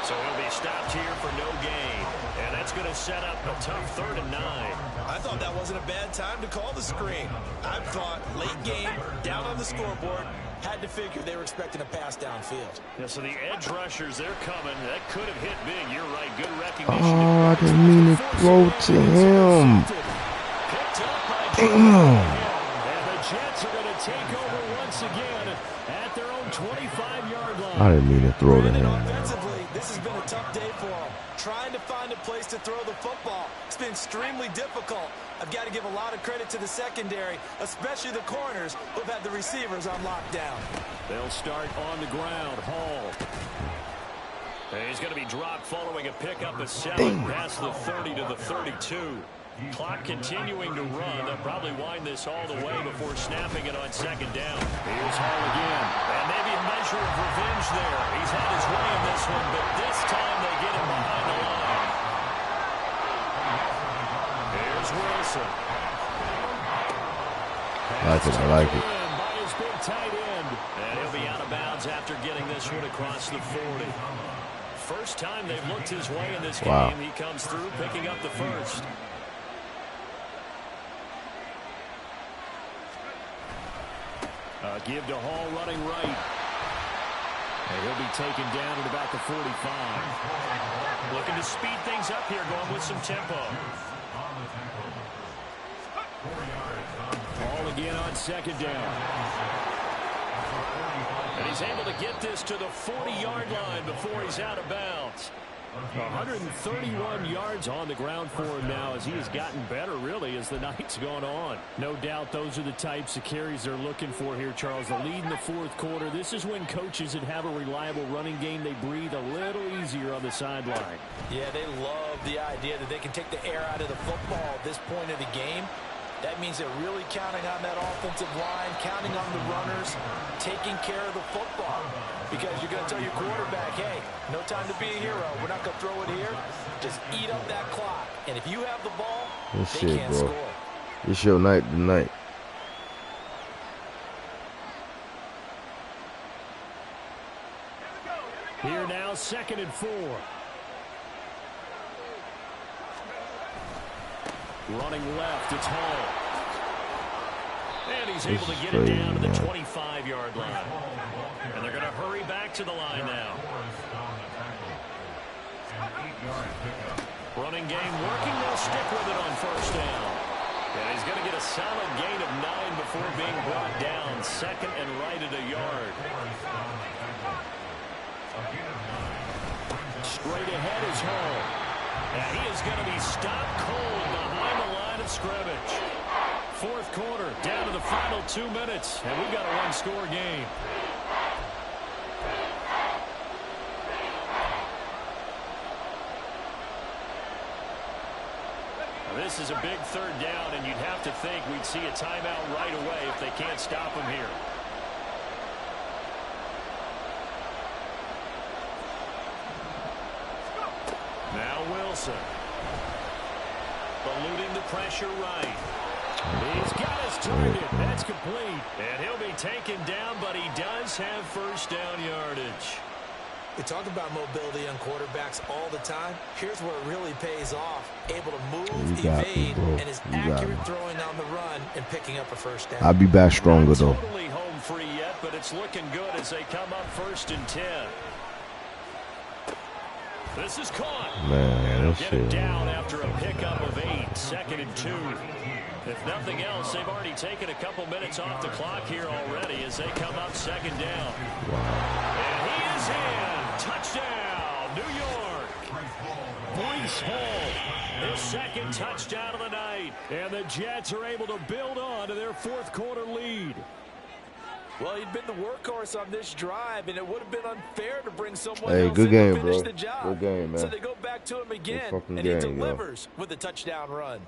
So he'll be stopped here for no gain. And that's going to set up a tough 3rd and 9. I thought that wasn't a bad time to call the screen. I thought late game, down on the scoreboard, had to figure they were expecting a pass downfield. Yeah, so the edge rushers, they're coming. That could have hit big. You're right. Good recognition. Oh, I didn't mean to throw to him. Damn. And the Jets are going to take over once again at their own 25-yard line. I didn't mean to throw to him. Offensively, this has been a tough day for them. Trying to find a place to throw the football. It's been extremely difficult. I've got to give a lot of credit to the secondary, especially the corners who've had the receivers on lockdown. They'll start on the ground. Hall. And he's going to be dropped following a pickup of 7 past the 30 to the 32. Clock continuing to run. They'll probably wind this all the way before snapping it on second down. Here's Hall again. And maybe a measure of revenge there. He's had his way in this one, but this time they get him behind the line. Here's Wilson. I like it. By his big tight end. And he'll be out of bounds after getting this one across the 40. First time they've looked his way in this game. He comes through picking up the first. Give to Hall running right. And he'll be taken down at about the 45. Looking to speed things up here, going with some tempo. Hall again on second down. And he's able to get this to the 40-yard line before he's out of bounds. 131 yards on the ground for him now as he has gotten better, really, as the night's gone on. No doubt those are the types of carries they're looking for here, Charles. The lead in the fourth quarter. This is when coaches that have a reliable running game, they breathe a little easier on the sideline. Yeah, they love the idea that they can take the air out of the football at this point of the game. That means they're really counting on that offensive line, counting on the runners, taking care of the football. Because you're going to tell your quarterback, hey, no time to be a hero. We're not going to throw it here. Just eat up that clock. And if you have the ball, they can't score. It's your night tonight. Here now, 2nd and 4. Running left, it's Hall. And he's able to get it down to the 25-yard line. And they're going to hurry back to the line now. Running game working. They'll stick with it on 1st down. And he's going to get a solid gain of 9 before being brought down. 2nd and right at a yard. Straight ahead is Hall. And he is going to be stopped cold behind the line of scrimmage. 4th quarter, down to the final 2 minutes, and we've got a one-score game. This is a big 3rd down, and you'd have to think we'd see a timeout right away if they can't stop him here. Now Wilson. Eluding the pressure right. He's got his target. That's complete. And he'll be taken down, but he does have 1st down yardage. We talk about mobility on quarterbacks all the time. Here's where it really pays off. Able to move, evade, and is accurate throwing on the run and picking up a 1st down. I'll be back stronger, though. Not totally home free yet, but it's looking good as they come up 1st and 10. This is caught. Man, and get it down after a pickup of 8. 2nd and 2. If nothing else, they've already taken a couple minutes off the clock here already as they come up 2nd down. Wow. And he is in. Touchdown, New York. Breece Hall, his 2nd touchdown of the night. And the Jets are able to build on to their 4th quarter lead. Well, he'd been the workhorse on this drive, and it would have been unfair to bring someone else in game, to finish bro. the job. Good game, man. So they go back to him again, and he delivers with a touchdown run.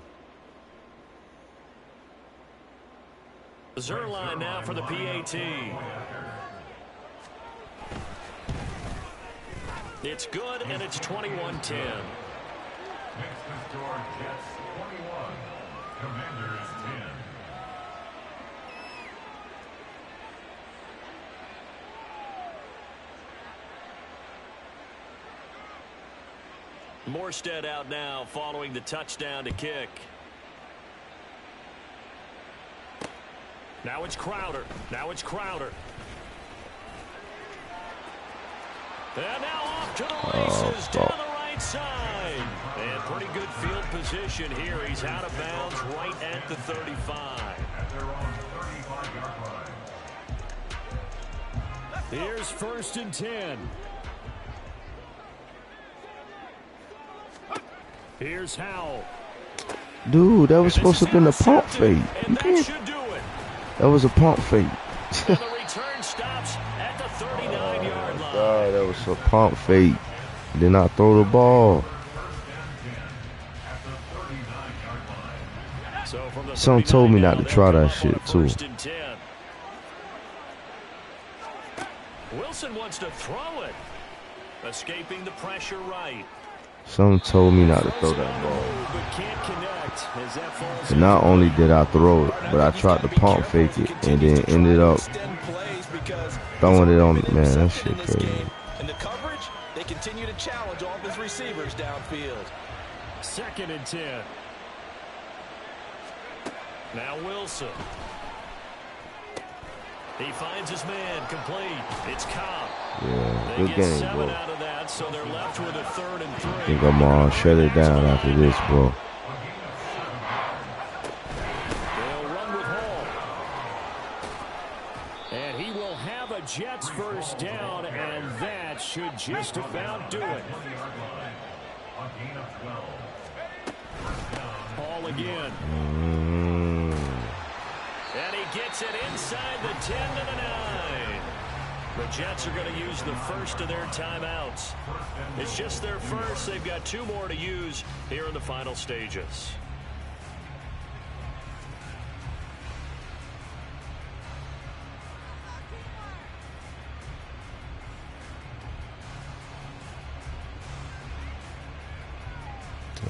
Zerline now for the PAT. It's good, and it's 21-10. Next to score, Jets 21, Commanders 10. Morstead out now following the touchdown to kick. Now it's Crowder. And now off to the races down the right side. And pretty good field position here. He's out of bounds right at the 35. At their own 35-yard line. Here's 1st and 10. Here's Howell. Dude, that was supposed to have been a pump fake. And that should do it. That was a pump fake. And the return stops at the 39-yard line. God, that was a pump fake. Did not throw the ball. So from the Someone told me not to try that shit, too. Wilson wants to throw it. Escaping the pressure right. Someone told me not to throw that ball. And not only did I throw it, but I tried to pump fake it and then ended up throwing it on. Man, that shit crazy. And the coverage, they continue to challenge all of his receivers downfield. 2nd and 10. Now Wilson. He finds his man complete. It's Cobb. Yeah, they good get game, 7 bro. out of that, so they're left with a 3rd and 3. I think I'm gonna shut it down after this, bro. They'll run with Hall. And he will have a Jets 1st down, and that should just about do it. Hall again. And he gets it inside the 10 to the 9. The Jets are going to use the 1st of their timeouts. It's just their 1st. They've got 2 more to use here in the final stages.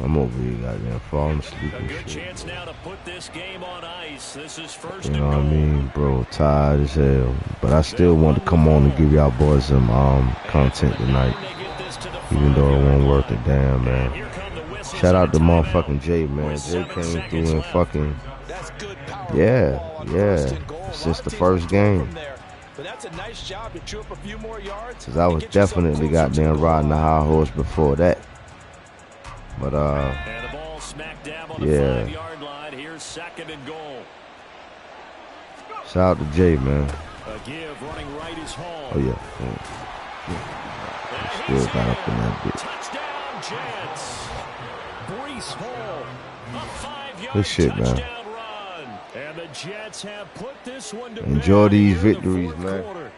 I'm over here goddamn falling asleep A and good shit. chance now to put this game on ice. This is first You and know what I goal. mean, bro? Tired as hell. But I still want to come on and give y'all boys some content tonight. Even though it won't worth a damn, man. Shout out to motherfucking Jay, man. Jay came through and fucking, yeah, since the first game. But that's a nice job to chew up a few more yards. Cause I was definitely goddamn riding the high horse before that. But And the ball smacked dab on the yeah. 5-yard line. Here's second and goal. Shout out to Jay, man. A give running right is Hall. Oh yeah. Still got up in that bitch. Touchdown Jets. Breece Hall. A 5-yard Good shit, man. touchdown run. And the Jets have put this one to Enjoy bed these here in the victories, fourth man. quarter.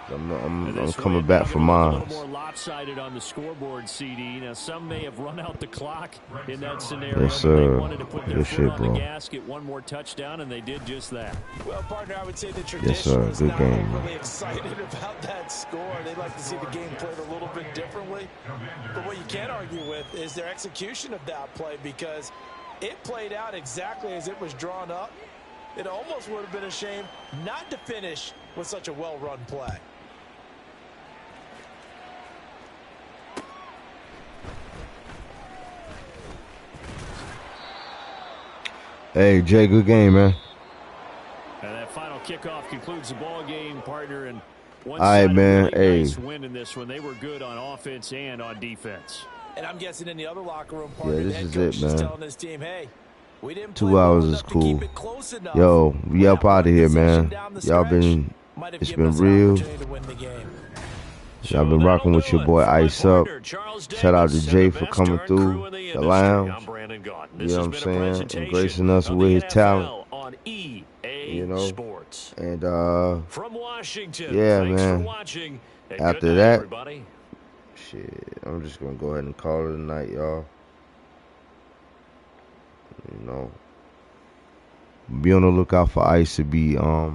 I'm coming back for mine. A little more lopsided on the scoreboard, CD. Now, some may have run out the clock in that scenario. Yes, sir. They wanted to put their Good foot shit, on bro. the gas, get one more touchdown, and they did just that. Well, partner, I would say the tradition Yes, sir. was Good not game, man. overly excited about that score. They'd like to see the game played a little bit differently. But what you can't argue with is their execution of that play, because it played out exactly as it was drawn up. It almost would have been a shame not to finish with such a well-run play. Hey, Jay, good game, man. And that final kickoff concludes the ball game, partner. And one All right, side man. really nice Hey. win in this one. They were good on offense and on defense. And I'm guessing in the other locker room, partner, this the head is coach it, man. is telling his team, hey, we didn't 2 play well hours is enough to cool. keep it close enough. Yo, we up That out of here, possession man. down the Y'all stretch been, might have it's given been us an real. opportunity to win the game. Y'all been rocking with your boy Ice Up. Shout out to Jay for coming through the lounge. You know what I'm saying? And gracing us with his talent. You know? And From Washington, yeah, thanks man. for watching. And After good night, that, everybody. shit, I'm just gonna go ahead and call it a night, y'all. You know, be on the lookout for Ice to be live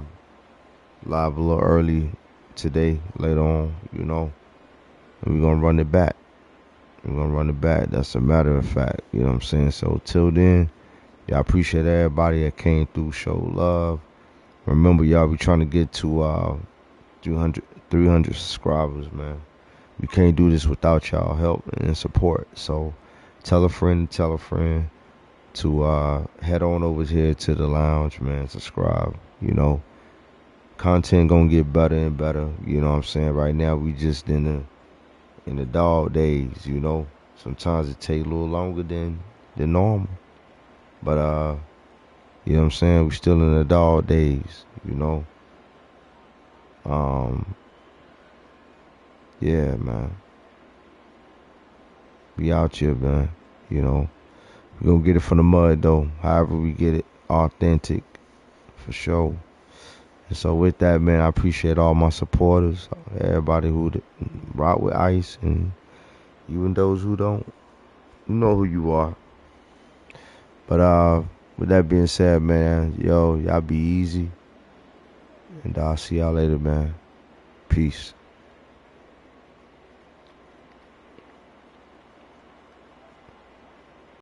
a little early today, later on. You know, and we're gonna run it back. We're gonna run it back. That's a matter of fact. You know what I'm saying? So till then, y'all appreciate everybody that came through, show love. Remember, y'all, we trying to get to 300 subscribers, man. We can't do this without y'all help and support. So tell a friend to head on over here to the lounge, man. Subscribe. You know, content gonna get better and better. You know what I'm saying? Right now we just in the dog days, you know. Sometimes it take a little longer than normal. But you know what I'm saying? We still in the dog days, you know. Yeah, man. We out here, man. You know. We gonna get it from the mud though. However we get it, authentic, for sure. And so with that, man, I appreciate all my supporters, everybody who rock with Ice, and even those who don't. You know who you are. But with that being said, man, yo, y'all be easy. And I'll see y'all later, man. Peace.